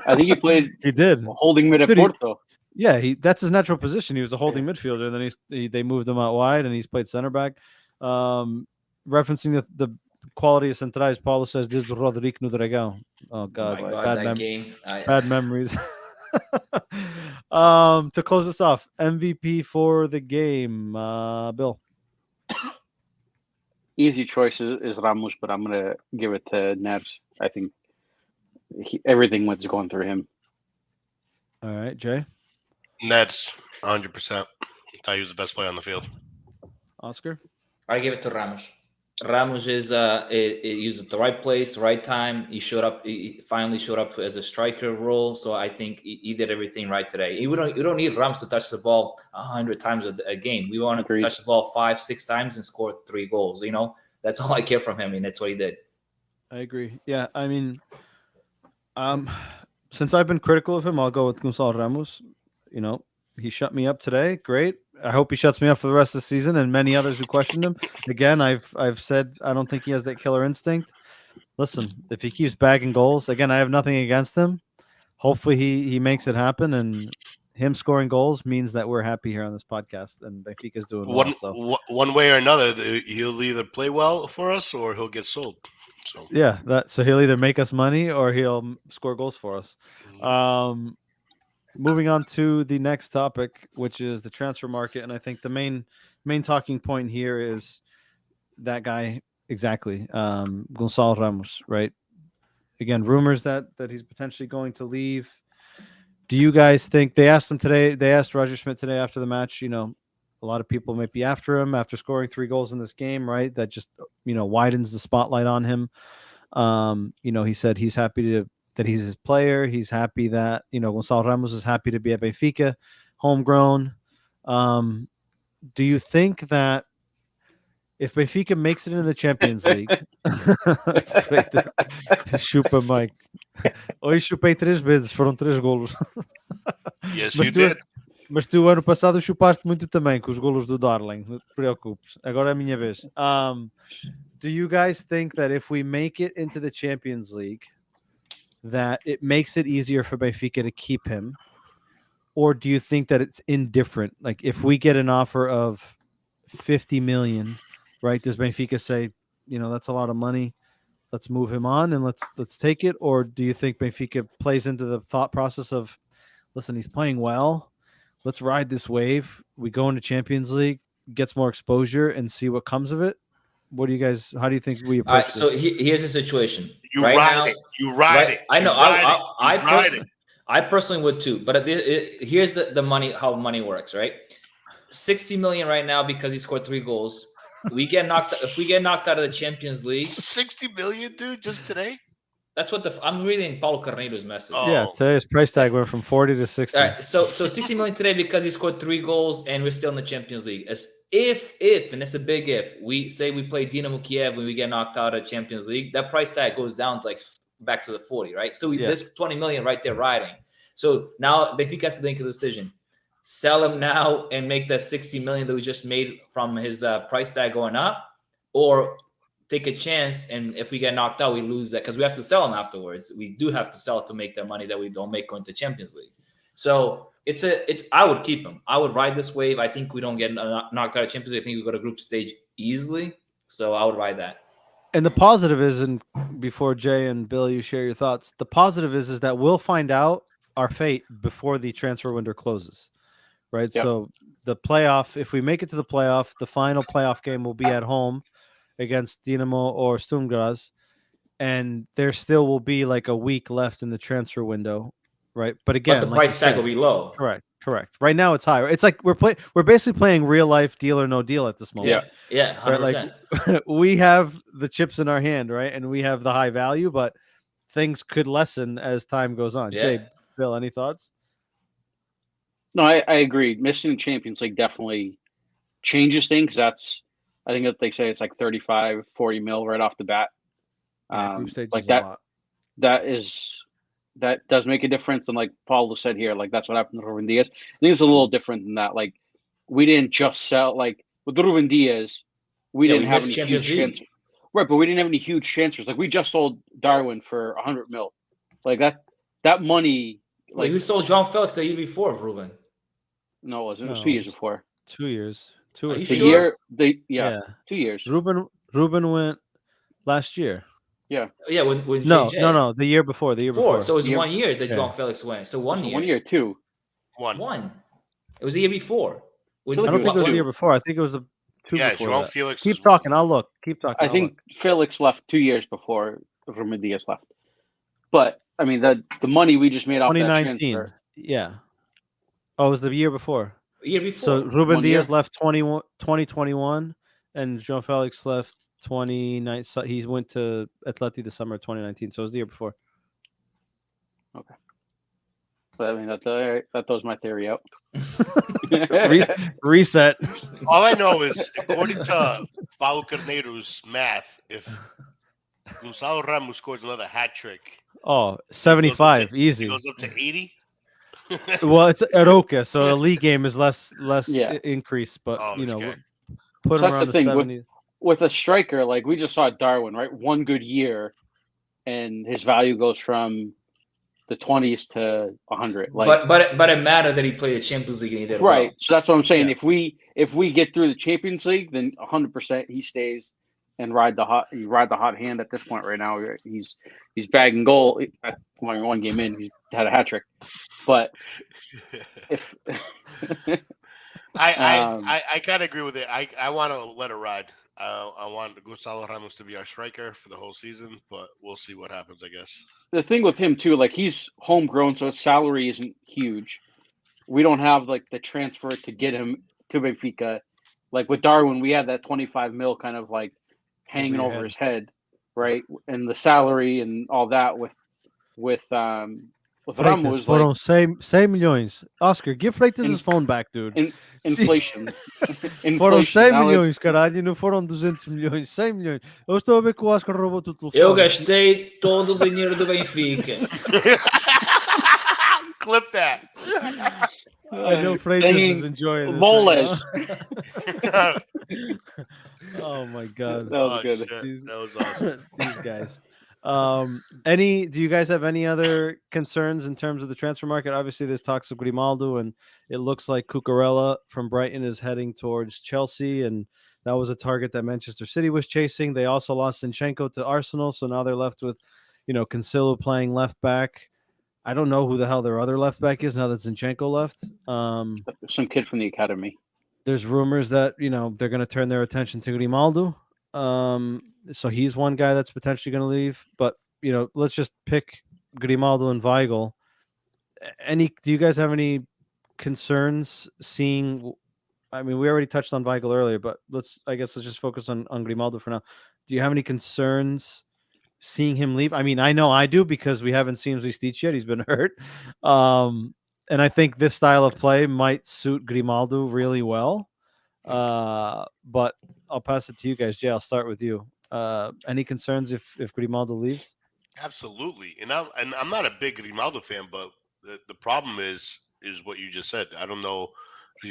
I think he played. He did holding mid at Porto. That's his natural position. He was a holding midfielder, and then they moved him out wide, and he's played center back. Referencing the quality of centrais, Paulo says, "This is Rodrigo no Dragão." Oh God, bad memories. To close this off, MVP for the game, Bill. Easy choice is Ramos, but I'm gonna give it to Neves. I think everything was going through him. All right, Jay. Nets, 100%. I thought he was the best player on the field. Oscar. I give it to Ramos. Ramos is he was at the right place, right time. He showed up. He finally showed up as a striker role. So I think he did everything right today. You don't need Ramos to touch the ball 100 times a game. We want to touch the ball 5-6 times and score 3 goals. You know, that's all I care from him, and that's what he did. I agree. Yeah, I mean, since I've been critical of him, I'll go with Gonçalo Ramos. You know, he shut me up today. Great. I hope he shuts me up for the rest of the season, and many others who questioned him. Again, I've said I don't think he has that killer instinct. Listen, if he keeps bagging goals, again, I have nothing against him. Hopefully he makes it happen, and him scoring goals means that we're happy here on this podcast, and Benfica's doing well. So one way or another, he'll either play well for us or he'll get sold. So yeah, so he'll either make us money or he'll score goals for us. Moving on to the next topic, which is the transfer market, and I think the main talking point here is that guy exactly, Gonçalo Ramos, right? Again, rumors that he's potentially going to leave. Do you guys think they asked him today? They asked Roger Schmidt today after the match. You know, a lot of people might be after him after scoring 3 goals in this game, right? That just widens the spotlight on him. He said he's happy that he's his player. He's happy that, Gonçalo Ramos is happy to be at Benfica, homegrown. Do you think that if Benfica makes it into the Champions League, chupa, Mike. Hoje chupei 3 vezes, foram 3 golos. Yes, you did. Mas tu, ano passado, chupaste muito também com os golos do Darling. Não te preocupes. Agora é a minha vez. Do you guys think that if we make it into the Champions League, that it makes it easier for Benfica to keep him? Or do you think that it's indifferent? Like if we get an offer of 50 million, right? Does Benfica say, that's a lot of money. Let's move him on and let's take it? Or do you think Benfica plays into the thought process of, listen, he's playing well. Let's ride this wave. We go into Champions League, gets more exposure and see what comes of it. How do you think we approach this? So here's the situation. You ride it. I know. I personally would too. But here's the money, how money works, right? 60 million right now because he scored 3 goals. If we get knocked out of the Champions League, 60 million, dude, just today. That's what I'm reading Paulo Carneiro's message. Oh. Yeah, today's price tag went from 40 to 60. All right, so 60 million today because he scored 3 goals and we're still in the Champions League. If and it's a big if, we say we play Dynamo Kiev when we get knocked out of Champions League, that price tag goes down to back to the 40, right? So this 20 million right there riding. So now Benfica has to make a decision. Sell him now and make that 60 million that we just made from his price tag going up, or take a chance, and if we get knocked out, we lose that because we have to sell him afterwards. We do have to sell to make that money that we don't make going to Champions League. So I would keep him. I would ride this wave. I think we don't get knocked out of Champions League. I think we go to group stage easily. So I would ride that. And the positive is, and before Jay and Bill, you share your thoughts, the positive is that we'll find out our fate before the transfer window closes, right? Yep. So the playoff, if we make it to the playoff, the final playoff game will be at home against Dynamo or Sturm Graz, and there still will be a week left in the transfer window, right? But again, the price tag will be low. Correct. Right now it's higher. It's like we're basically playing real life Deal or No Deal at this moment. Yeah, 100%. Right? We have the chips in our hand, right? And we have the high value, but things could lessen as time goes on. Yeah. Jay, Bill, any thoughts? No, I agree. Missing the Champions League definitely changes things. I think that they say it's 35, 40 mil right off the bat. Group stage is a lot. That does make a difference. And like Paulo said here, that's what happened to Ruben Diaz. I think it's a little different than that. We didn't just sell, with Ruben Diaz, we didn't have any huge transfers. Right, but we didn't have any huge transfers. We just sold Darwin for 100 mil. That money. We sold João Felix the year before, Ruben. No, it was 2 years before. 2 years. Are you the sure? year, 2 years. Ruben went last year. Yeah. Yeah, when no, JJ. No, the year before. So it was 1 year that João Felix went. So 1 year. 1 year, 2. One. It was the year before. I don't think it was the year before. I think it was 2 before. João Felix. Keep talking. I'll look. Keep talking. I think Felix left 2 years before Ruben Diaz left. But I mean, the money we just made off that 2019. transfer. Yeah. Oh, it was the year before. Year before. So Ruben 1 Diaz year. left 2021, and João Felix left 2019. So he went to Atleti the summer of 2019. So it was the year before. Okay. So I mean, that throws my theory out. Reset. All I know is, according to Paulo Carneiro's math, if Gonçalo Ramos scores another hat trick, Oh, 75, easy. He goes up to 80. Well, it's Arouca, so a league game is less Yeah. increase, but put So him that's around the thing 70. with a striker. Like we just saw Darwin, right? One good year, and his value goes from the 20s to 100. Like, but it mattered that he played the Champions League and he did right. well. So that's what I'm saying. Yeah. If we get through the Champions League, then 100% he stays and ride the hot hand at this point right now. He's bagging goal. One game in, he's had a hat trick. But if I kind of agree with it. I want to let it ride. I want Gonçalo Ramos to be our striker for the whole season, but we'll see what happens, I guess. The thing with him too, like he's homegrown, so his salary isn't huge. We don't have like the transfer to get him to Benfica. Like with Darwin, we had that 25 mil kind of like hanging over his head, right? And the salary and all that with Ramos, foram like 100 milhões. Oscar, give Freitas his phone back, dude. inflation. Foram 100 Now milhões, caralho, não foram 200 milhões, 100 milhões. Eu estou a ver que o Oscar roubou o telefone. Eu gastei todo o dinheiro do Benfica. Clip that. I know Freitas is enjoying this. Moles. Right oh my god, That was good. That was awesome. These guys. Do you guys have any other concerns in terms of the transfer market? Obviously, there's talks of Grimaldo, and it looks like Cucurella from Brighton is heading towards Chelsea, and that was a target that Manchester City was chasing. They also lost Zinchenko to Arsenal, so now they're left with, Cancelo playing left back. I don't know who the hell their other left back is now that Zinchenko left. Some kid from the academy. There's rumors that they're going to turn their attention to Grimaldo. So he's one guy that's potentially going to leave. But let's just pick Grimaldo and Weigl. Do you guys have any concerns seeing? I mean, we already touched on Weigl earlier, but let's just focus on Grimaldo for now. Do you have any concerns seeing him leave? I mean, I know I do because we haven't seen Ristich yet. He's been hurt. And I think this style of play might suit Grimaldo really well. But I'll pass it to you guys. Jay, I'll start with you. Any concerns if Grimaldo leaves? Absolutely. And I'm not a big Grimaldo fan, but the problem is what you just said. I don't know. I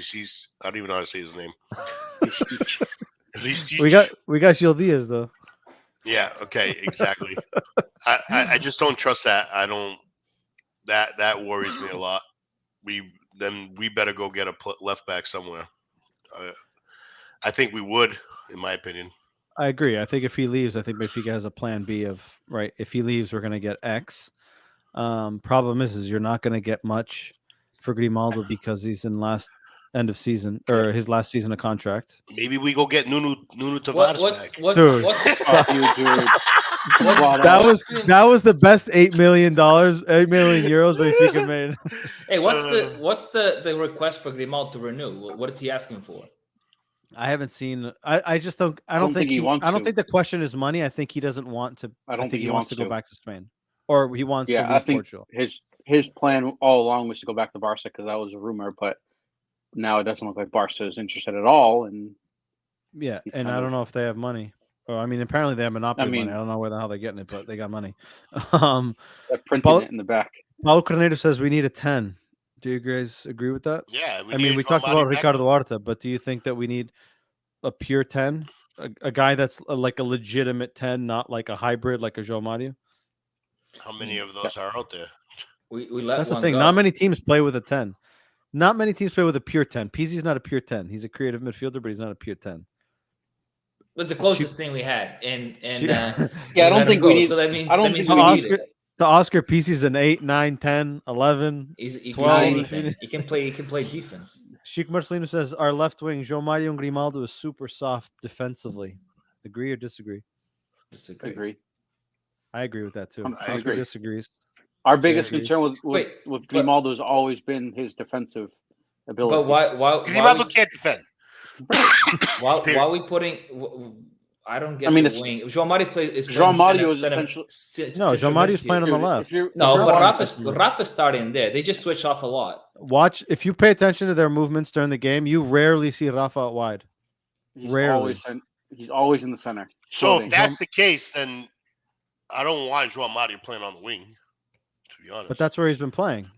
don't even know how to say his name. We got Gil Diaz though. Yeah. Okay. Exactly. I just don't trust that. I don't. That worries me a lot. We better go get a left back somewhere. I think we would, in my opinion. I agree. I think if he leaves, I think Benfica has a plan B of right. If he leaves, we're going to get X. Problem is you're not going to get much for Grimaldo because he's in end of season or his last season of contract. Maybe we go get Nuno Tavares back. Dude. That was the best $8 million euros Benfica made. Hey, what's the request for Grimaldo to renew? What is he asking for? I haven't seen. I don't think he wants. I don't think the question is money. I think he doesn't want to. I think he wants to go back to Spain, or he wants to leave Portugal. His plan all along was to go back to Barca because that was a rumor, but now it doesn't look like Barca is interested at all. And yeah, and I don't know if they have money. Well, I mean, apparently they have monopoly money. I don't know where the hell they're getting it, but they got money. They're printing it in the back. Paulo Corneto says we need a 10. Do you guys agree with that? Yeah. We talked about Ricardo Horta, but do you think that we need a pure 10? A guy that's like a legitimate 10, not like a hybrid like a João Mario? How many of those are out there? That's the thing. Go. Not many teams play with a 10. Not many teams play with a pure 10. Pizzi's not a pure 10. He's a creative midfielder, but he's not a pure 10. That's the closest thing we had. And yeah, I don't think we need. So that means to Oscar Pizzi's an 8, 9, 10, 11. He 12. He can play defense. Chic Marcelino says our left wing, João Mario and Grimaldo, is super soft defensively. Agree or disagree? Disagree. Agree. I agree with that too. I agree. Disagrees. Our biggest concern with Grimaldo has always been his defensive ability. But why Grimaldo can't defend. Why are we putting? I don't get the wing. João Mario is João Mario is essentially João Mario is playing on the left. But Rafa's starting there. They just switch off a lot. Watch if you pay attention to their movements during the game, you rarely see Rafa out wide. He's always in the center. So if that's the case, then I don't want João Mario playing on the wing, to be honest. But that's where he's been playing.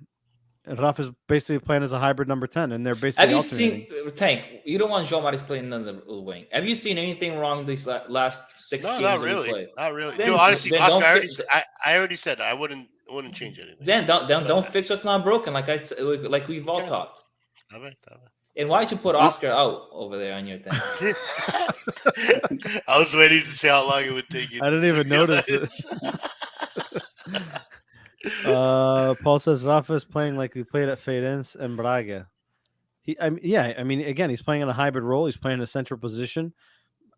And Rafa's basically playing as a hybrid number 10, and they're basically. Have you seen Tank? You don't want João Mario playing on the wing. Have you seen anything wrong these last 6 games? Not really. Not really. Then, honestly, Oscar, I already said I wouldn't change anything. Then don't fix what's not broken, like we've all talked. All right. And why'd you put Oscar out over there on your thing? I was waiting to see how long it would take you. I didn't even notice it. Paul says Rafa is playing like he played at Feirense and Braga. Again, he's playing in a hybrid role. He's playing in a central position.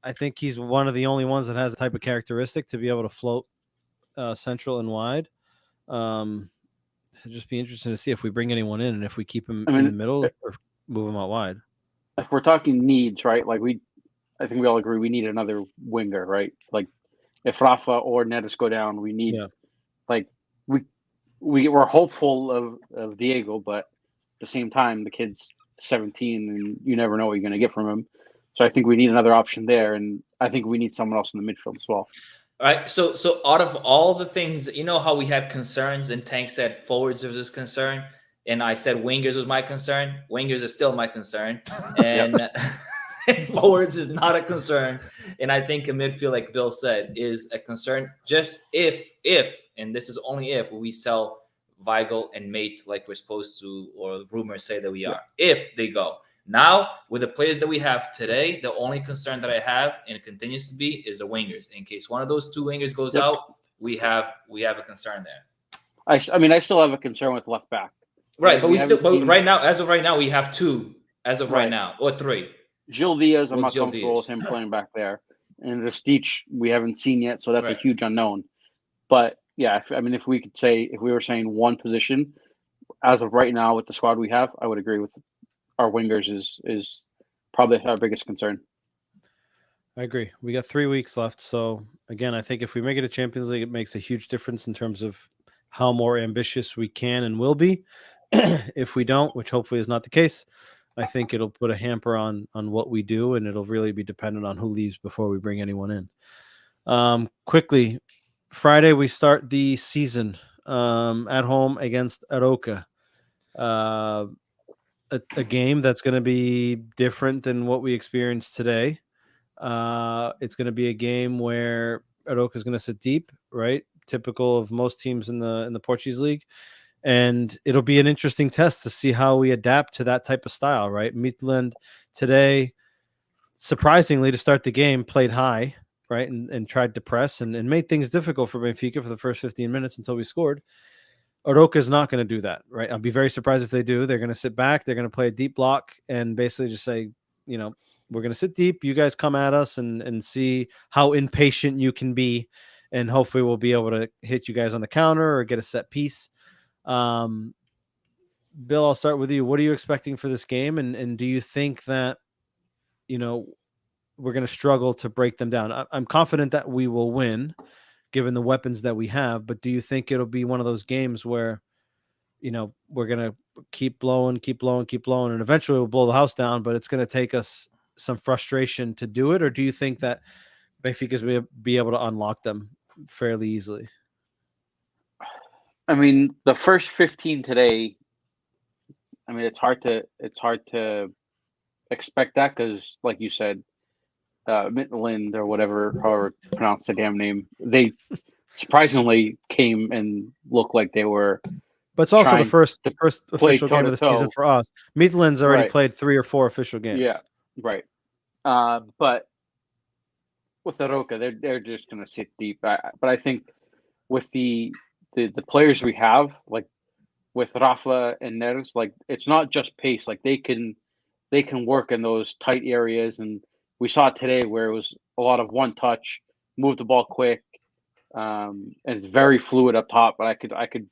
I think he's one of the only ones that has the type of characteristic to be able to float central and wide. It'd just be interesting to see if we bring anyone in and if we keep him in the middle or move him out wide. If we're talking needs, right? Like I think we all agree we need another winger, right? Like if Rafa or Neres go down, we need we're hopeful of Diego, but at the same time, the kid's 17 and you never know what you're going to get from him. So I think we need another option there, and I think we need someone else in the midfield as well. All right. So out of all the things, you know how we had concerns, and Tank said forwards was his concern, and I said wingers was my concern. Wingers is still my concern, and forwards is not a concern. And I think a midfield, like Bill said, is a concern. Just if, and this is only if we sell Weigl and Mate like we're supposed to, or rumors say that we are. If they go. Now, with the players that we have today, the only concern that I have, and it continues to be, is the wingers. In case one of those two wingers goes out, we have a concern there. I still have a concern with left back. Right, but right now, as of right now, we have two. As of right now, or three. Gil Diaz, I'm not comfortable with him playing back there, and Ristich we haven't seen yet, so that's a huge unknown. But yeah, if we were saying one position, as of right now with the squad we have, I would agree with our wingers is probably our biggest concern. I agree. We got 3 weeks left. So again, I think if we make it a Champions League, it makes a huge difference in terms of how more ambitious we can and will be. If we don't, which hopefully is not the case, I think it'll put a hamper on what we do, and it'll really be dependent on who leaves before we bring anyone in. Quickly, Friday we start the season at home against Arouca. A game that's going to be different than what we experienced today. It's going to be a game where Arouca is going to sit deep, right? Typical of most teams in the Portuguese league. And it'll be an interesting test to see how we adapt to that type of style, right? Midtjylland today, surprisingly, to start the game, played high, right? And tried to press and made things difficult for Benfica for the first 15 minutes until we scored. Arouca is not going to do that, right? I'll be very surprised if they do. They're going to sit back. They're going to play a deep block and basically just say, we're going to sit deep. You guys come at us and see how impatient you can be. And hopefully we'll be able to hit you guys on the counter or get a set piece. Bill, I'll start with you. What are you expecting for this game? And do you think that, we're going to struggle to break them down? I'm confident that we will win given the weapons that we have, but do you think it'll be one of those games where, we're going to keep blowing, and eventually we'll blow the house down, but it's going to take us some frustration to do it? Or do you think that Benfica is going to be able to unlock them fairly easily? The first 15 today, it's hard to expect that because, like you said, Midtjylland or however you pronounce the damn name, they surprisingly came and looked like they were. But it's also the first official game of the season for us. Midtjylland's already played 3 or 4 official games. Yeah, right. But with Arouca, they're just going to sit deep. But I think with the players we have, like with Rafa and Neres, like it's not just pace. Like they can work in those tight areas, and we saw it today where it was a lot of one touch, move the ball quick, and it's very fluid up top. But I could,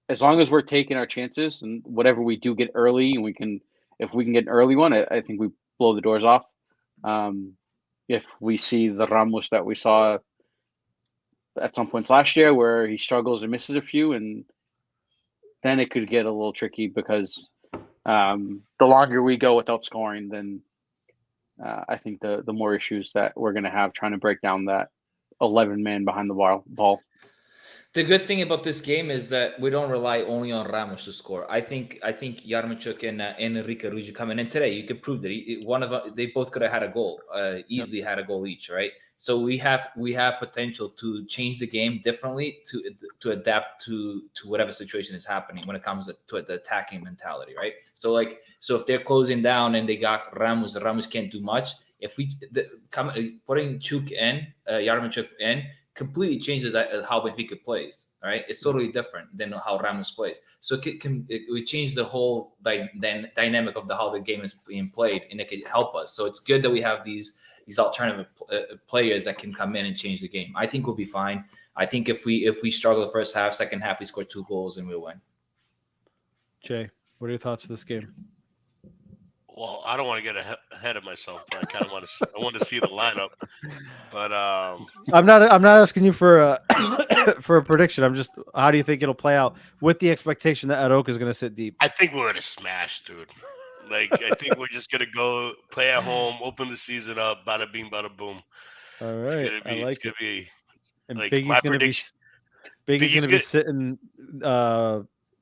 as long as we're taking our chances and whatever we do get early, and if we can get an early one, I think we blow the doors off. If we see the Ramos that we saw at some points last year, where he struggles and misses a few, and then it could get a little tricky because the longer we go without scoring, then I think the more issues that we're going to have trying to break down that 11 man behind the ball. The good thing about this game is that we don't rely only on Ramos to score. I think Yaremchuk and Enrique Ruji coming in today, you could prove that they both could have had a goal, easily had a goal each, right? So we have potential to change the game differently to adapt to whatever situation is happening when it comes to the attacking mentality, right? So if they're closing down and they got Ramos can't do much. If putting Chuk in, Yaremchuk in, completely changes how Benfica plays. All right, it's totally different than how Ramos plays. So we change the whole dynamic of how the game is being played, and it could help us. So it's good that we have these alternative players that can come in and change the game. I think we'll be fine. I think if we struggle the first half, second half we score 2 goals and we'll win. Jay, what are your thoughts of this game? Well, I don't want to get ahead of myself, but I kind of want to see the lineup. But I'm not asking you for a prediction. I'm just, how do you think it'll play out with the expectation that Arouca is going to sit deep? I think we're going to smash, dude. I think we're just going to go play at home, open the season up, bada bing, bada boom. All right, it's going to be. And like, Biggie's going to be sitting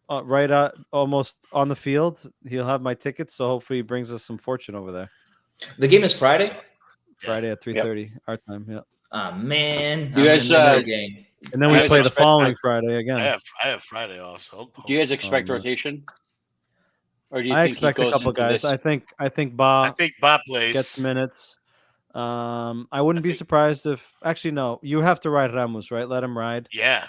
right out, almost on the field. He'll have my tickets, so hopefully he brings us some fortune over there. The game is Friday at 3:30 our time. Yeah. Oh man, you guys game. And then we play the following Friday again. I have Friday off. So do you guys expect rotation? Or do you I think expect a couple guys. This? I think Ba plays, gets minutes. I wouldn't be surprised if actually no. You have to ride Ramos, right? Let him ride. Yeah.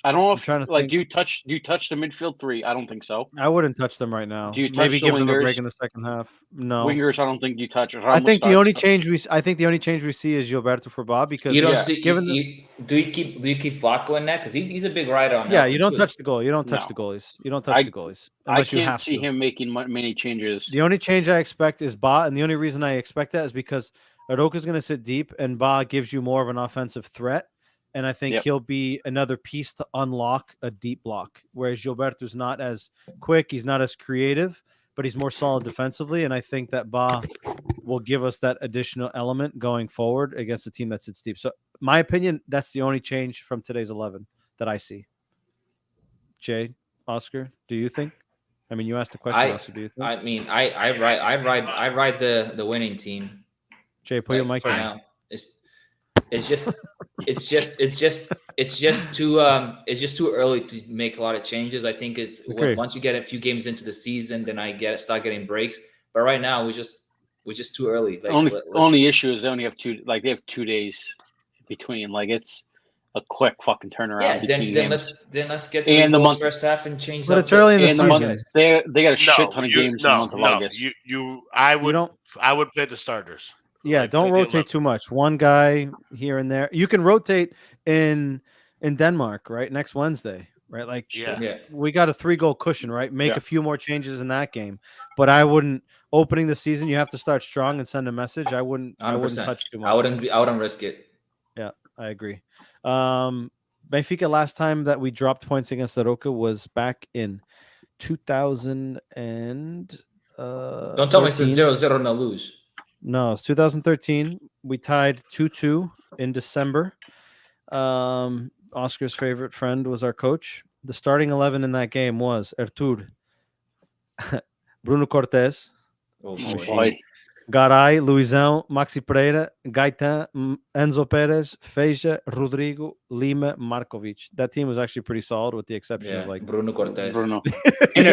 I don't know if do you touch the midfield 3? I don't think so. I wouldn't touch them right now. Do you touch maybe give wingers? them a break in the second half? No. Wingers, I don't think you touch. I think the only change we see is Gilberto for Bob because you don't see. Do you keep Flacco in that because he's a big rider on that? Yeah, you don't touch the goal. You don't touch the goalies. You don't touch the goalies. I can't see him making many changes. The only change I expect is Ba, and the only reason I expect that is because Arouca is going to sit deep, and Ba gives you more of an offensive threat. And I think he'll be another piece to unlock a deep block, whereas Gilberto's not as quick. He's not as creative, but he's more solid defensively. And I think that Ba will give us that additional element going forward against a team that sits deep. So my opinion, that's the only change from today's 11 that I see. Jay, Oscar, do you think? I mean, you asked the question, Oscar. Do you think? I mean, I ride the winning team. Jay, put your mic for down. Now. It's just too early to make a lot of changes. I think once you get a few games into the season, then start getting breaks. But right now we're just too early. Only issue is they only have 2. They have 2 days between. It's a quick fucking turnaround. Yeah, then let's get in the month first half and change. But it's early in the season. Month, they got a shit ton of games in the month of August. I would play the starters. Yeah, don't rotate too much. One guy here and there. You can rotate in Denmark, right? Next Wednesday, right? We got a 3-goal cushion, right? Make a few more changes in that game. But I wouldn't opening the season. You have to start strong and send a message. I wouldn't touch too much. I wouldn't risk it. Yeah, I agree. Benfica last time that we dropped points against Arouca was back in 2000 and don't tell me it's 0-0 na luz. No, it's 2013. We tied 2-2 in December. Oscar's favorite friend was our coach. The starting 11 in that game was Artur, Bruno Cortes, Garay, Luisão, Maxi Pereira, Gaetan, Enzo Perez, Feija, Rodrigo, Lima, Markovic. That team was actually pretty solid with the exception of Bruno Cortes. Bruno. And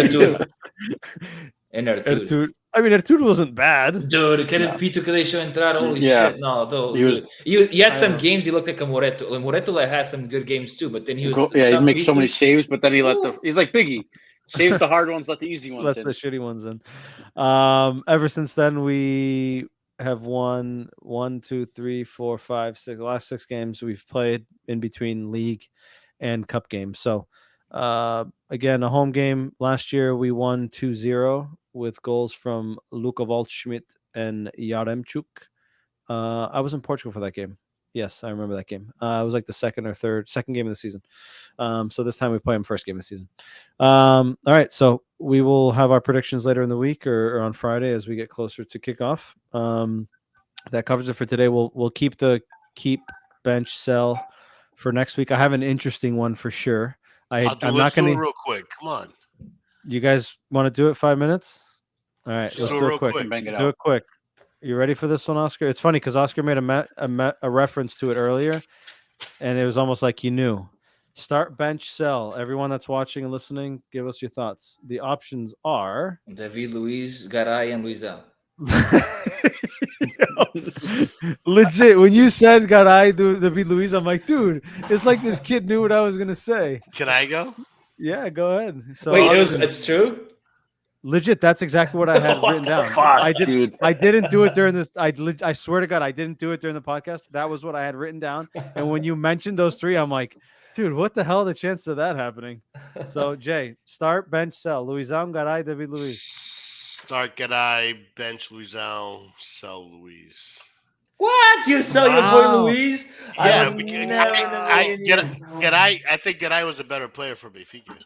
Artur. I mean, Artur wasn't bad. Dude, Pito que deixou entrar, holy shit. No, though. You had some games, he looked like a Moreto. Moreto had some good games too, but then he was... he makes so many saves, but then he's like Biggie. Saves the hard ones, let the easy ones in. The shitty ones in. Ever since then, we have won 1, 2, 3, 4, 5, 6. The last 6 games we've played in between league and cup games. So again, a home game. Last year we won 2-0 with goals from Luka Waldschmidt and Yaremchuk. I was in Portugal for that game. Yes, I remember that game. It was like the second game of the season. So this time we play them first game of the season. All right, so we will have our predictions later in the week or on Friday as we get closer to kickoff. That covers it for today. We'll keep bench sell for next week. I have an interesting one for sure. I'm not going to real quick. Come on. You guys want to do it 5 minutes? All right, let's do it quick. Do it quick. You ready for this one, Oscar? It's funny because Oscar made a reference to it earlier, and it was almost like you knew. Start, bench, sell. Everyone that's watching and listening, give us your thoughts. The options are David Luiz, Garay, and Luisão. Legit. When you said Garay, David Luiz, I'm like, dude, it's like this kid knew what I was gonna say. Can I go? Yeah, go ahead. So wait, it's true. Legit, that's exactly what I had written down. I didn't do it during this. I swear to God, I didn't do it during the podcast. That was what I had written down. And when you mentioned those 3, I'm like, dude, what the hell are the chances of that happening? So, Jay, start, bench, sell. Luisão, Garay, David Luiz. Start Garay, bench Luisão, sell Luiz. What? You sell your boy Luiz? Yeah, I think Garay was a better player for Benfica.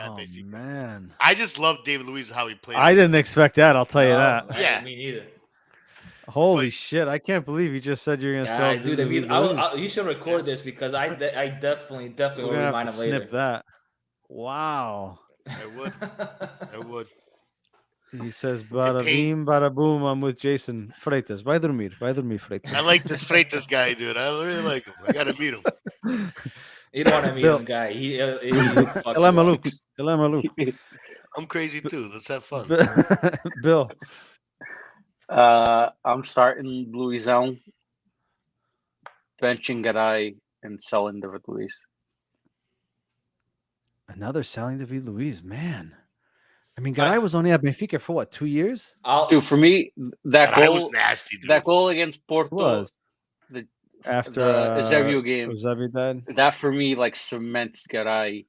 Oh, man. I just love David Luiz, how he played. I didn't expect that. I'll tell you that. Yeah. Me neither. Holy shit. I can't believe you just said you're going to sell. Dude, you should record this because I definitely will remind him later. Snip that. Wow. I would. He says, bada bing, bada boom, I'm with Jason Freitas. Vai dormir, Freitas. I like this Freitas guy, dude. I really like him. I got to meet him. You don't want to meet him, guy. He's Ele é maluco. I'm crazy too. Let's have fun. Bill. I'm starting Luisão, benching Garay, and selling David Luiz. Another selling David Luiz, man. I mean, Garay was only at Benfica for what, 2 years? Dude, for me, that goal was nasty. Dude. That goal against Porto was after the Eusebio game. Eusebio died. That for me, like, cements Garay.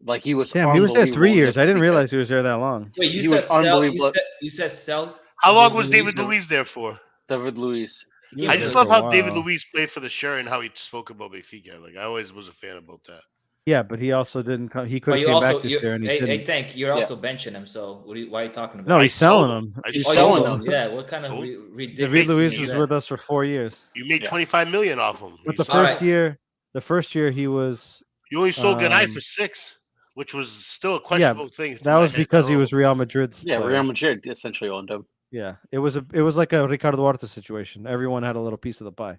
Like, he was. Damn, he was there 3 years. I didn't realize he was there that long. Wait, he was unbelievable. You said sell. How long was David Luiz there for? David Luiz. I just love how David Luiz played for the shirt and how he spoke about Benfica. Like, I always was a fan about that. Yeah, but he also didn't come. He couldn't come back this year. And hey, Tank, you're also benching him. So why are you talking about? No, he's selling him. He's selling him. Yeah, what kind of ridiculous? David Luiz was with us for 4 years. You made $25 million off him. But the first year he was. You only sold Garay for 6, which was still a questionable thing. That was because he was Real Madrid's. Yeah, player. Real Madrid essentially owned him. Yeah, it was like a Ricardo Duarte situation. Everyone had a little piece of the pie.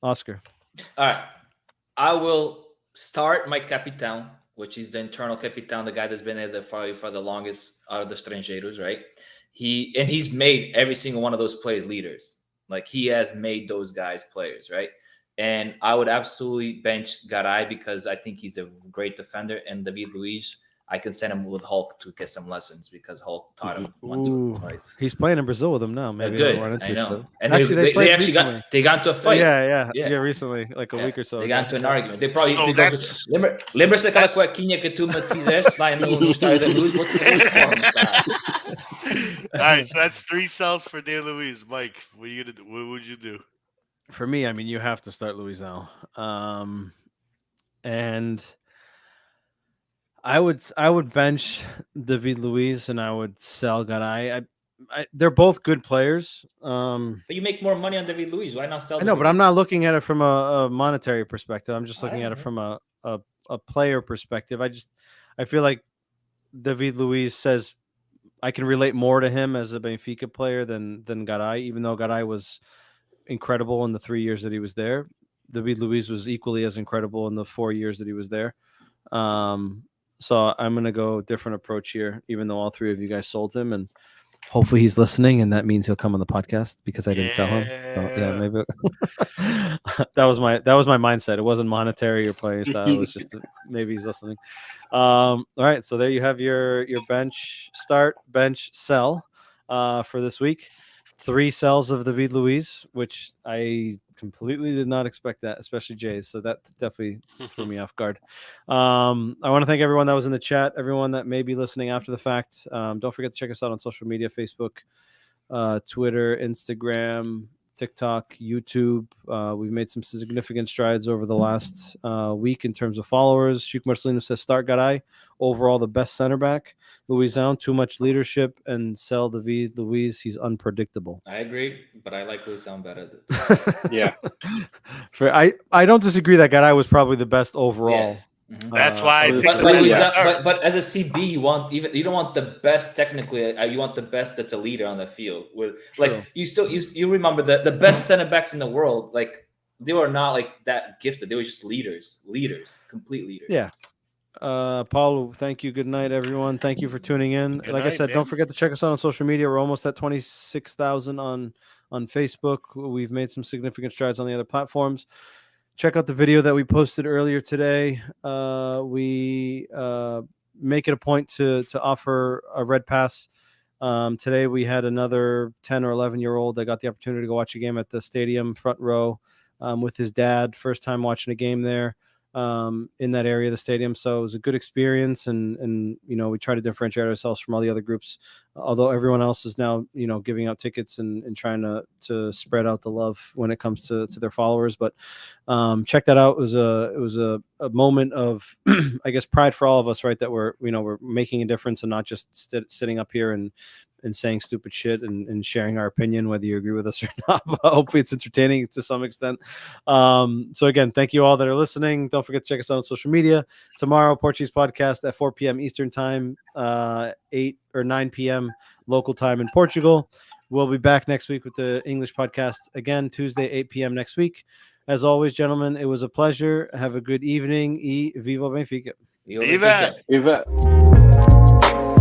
Oscar. All right, I will start my Capitão, which is the internal Capitão, the guy that's been there for the longest out of the Estrangeiros, right? He's made every single one of those players leaders. Like, he has made those guys players, right? And I would absolutely bench Garay because I think he's a great defender. And David Luiz, I can send him with Hulk to get some lessons because Hulk taught him once or twice. He's playing in Brazil with him now. Maybe good. I know. And actually, they actually got into a fight. Yeah, recently, like a week or so. They got into an argument. They probably lembra-se daquela cuequinha que tu me fizeste lá no estádio da Luz? All right, so that's 3 sells for De Luiz. Mike, what would you do? For me, I mean, you have to start Luisão. And I would bench David Luiz and I would sell Garay. They're both good players. But you make more money on David Luiz. Why not sell? I know, but I'm not looking at it from a monetary perspective. I'm just looking at it from a player perspective. I feel like David Luiz says I can relate more to him as a Benfica player than Garay, even though Garay was incredible in the 3 years that he was there. David Luiz was equally as incredible in the 4 years that he was there. So I'm going to go different approach here, even though all 3 of you guys sold him, and hopefully he's listening, and that means he'll come on the podcast because I didn't sell him. So, yeah, maybe that was my mindset. It wasn't monetary or playing style. It was just maybe he's listening. All right, so there you have your bench start, bench sell for this week. 3 cells of David Luiz, which I completely did not expect that, especially Jay's. So that definitely threw me off guard. I want to thank everyone that was in the chat, everyone that may be listening after the fact. Don't forget to check us out on social media, Facebook, Twitter, Instagram, TikTok, YouTube. We've made some significant strides over the last week in terms of followers. Chico Marcelino says, start Garay. Overall, the best center back. Luisão, too much leadership. And sell David Luiz, he's unpredictable. I agree, but I like Luisão better. Yeah. I don't disagree that Garay was probably the best overall. Yeah. Mm-hmm. That's why I picked but as a CB, you don't want the best technically. You want the best that's a leader on the field. With like you remember the best center backs in the world. Like they were not like that gifted. They were just leaders, complete leaders. Yeah. Paulo, thank you. Good night, everyone. Thank you for tuning in. Good like night, I said, man. don't forget to check us out on social media. We're almost at 26,000 on Facebook. We've made some significant strides on the other platforms. Check out the video that we posted earlier today. We make it a point to offer a red pass. Today we had another 10 or 11-year-old that got the opportunity to go watch a game at the stadium front row with his dad. First time watching a game there in that area of the stadium. So it was a good experience. And we try to differentiate ourselves from all the other groups, although everyone else is now, giving out tickets and trying to spread out the love when it comes to their followers. But check that out. It was a moment of, I guess, pride for all of us, right? That we're making a difference and not just sitting up here and saying stupid shit and sharing our opinion, whether you agree with us or not. But hopefully it's entertaining to some extent. So again, thank you all that are listening. Don't forget to check us out on social media. Tomorrow, Portuguese podcast at 4 p.m. Eastern time, 8 or 9 p.m. local time in Portugal. We'll be back next week with the English podcast again, Tuesday, 8 p.m. next week. As always, gentlemen, it was a pleasure. Have a good evening. E Viva Benfica. Viva. Viva.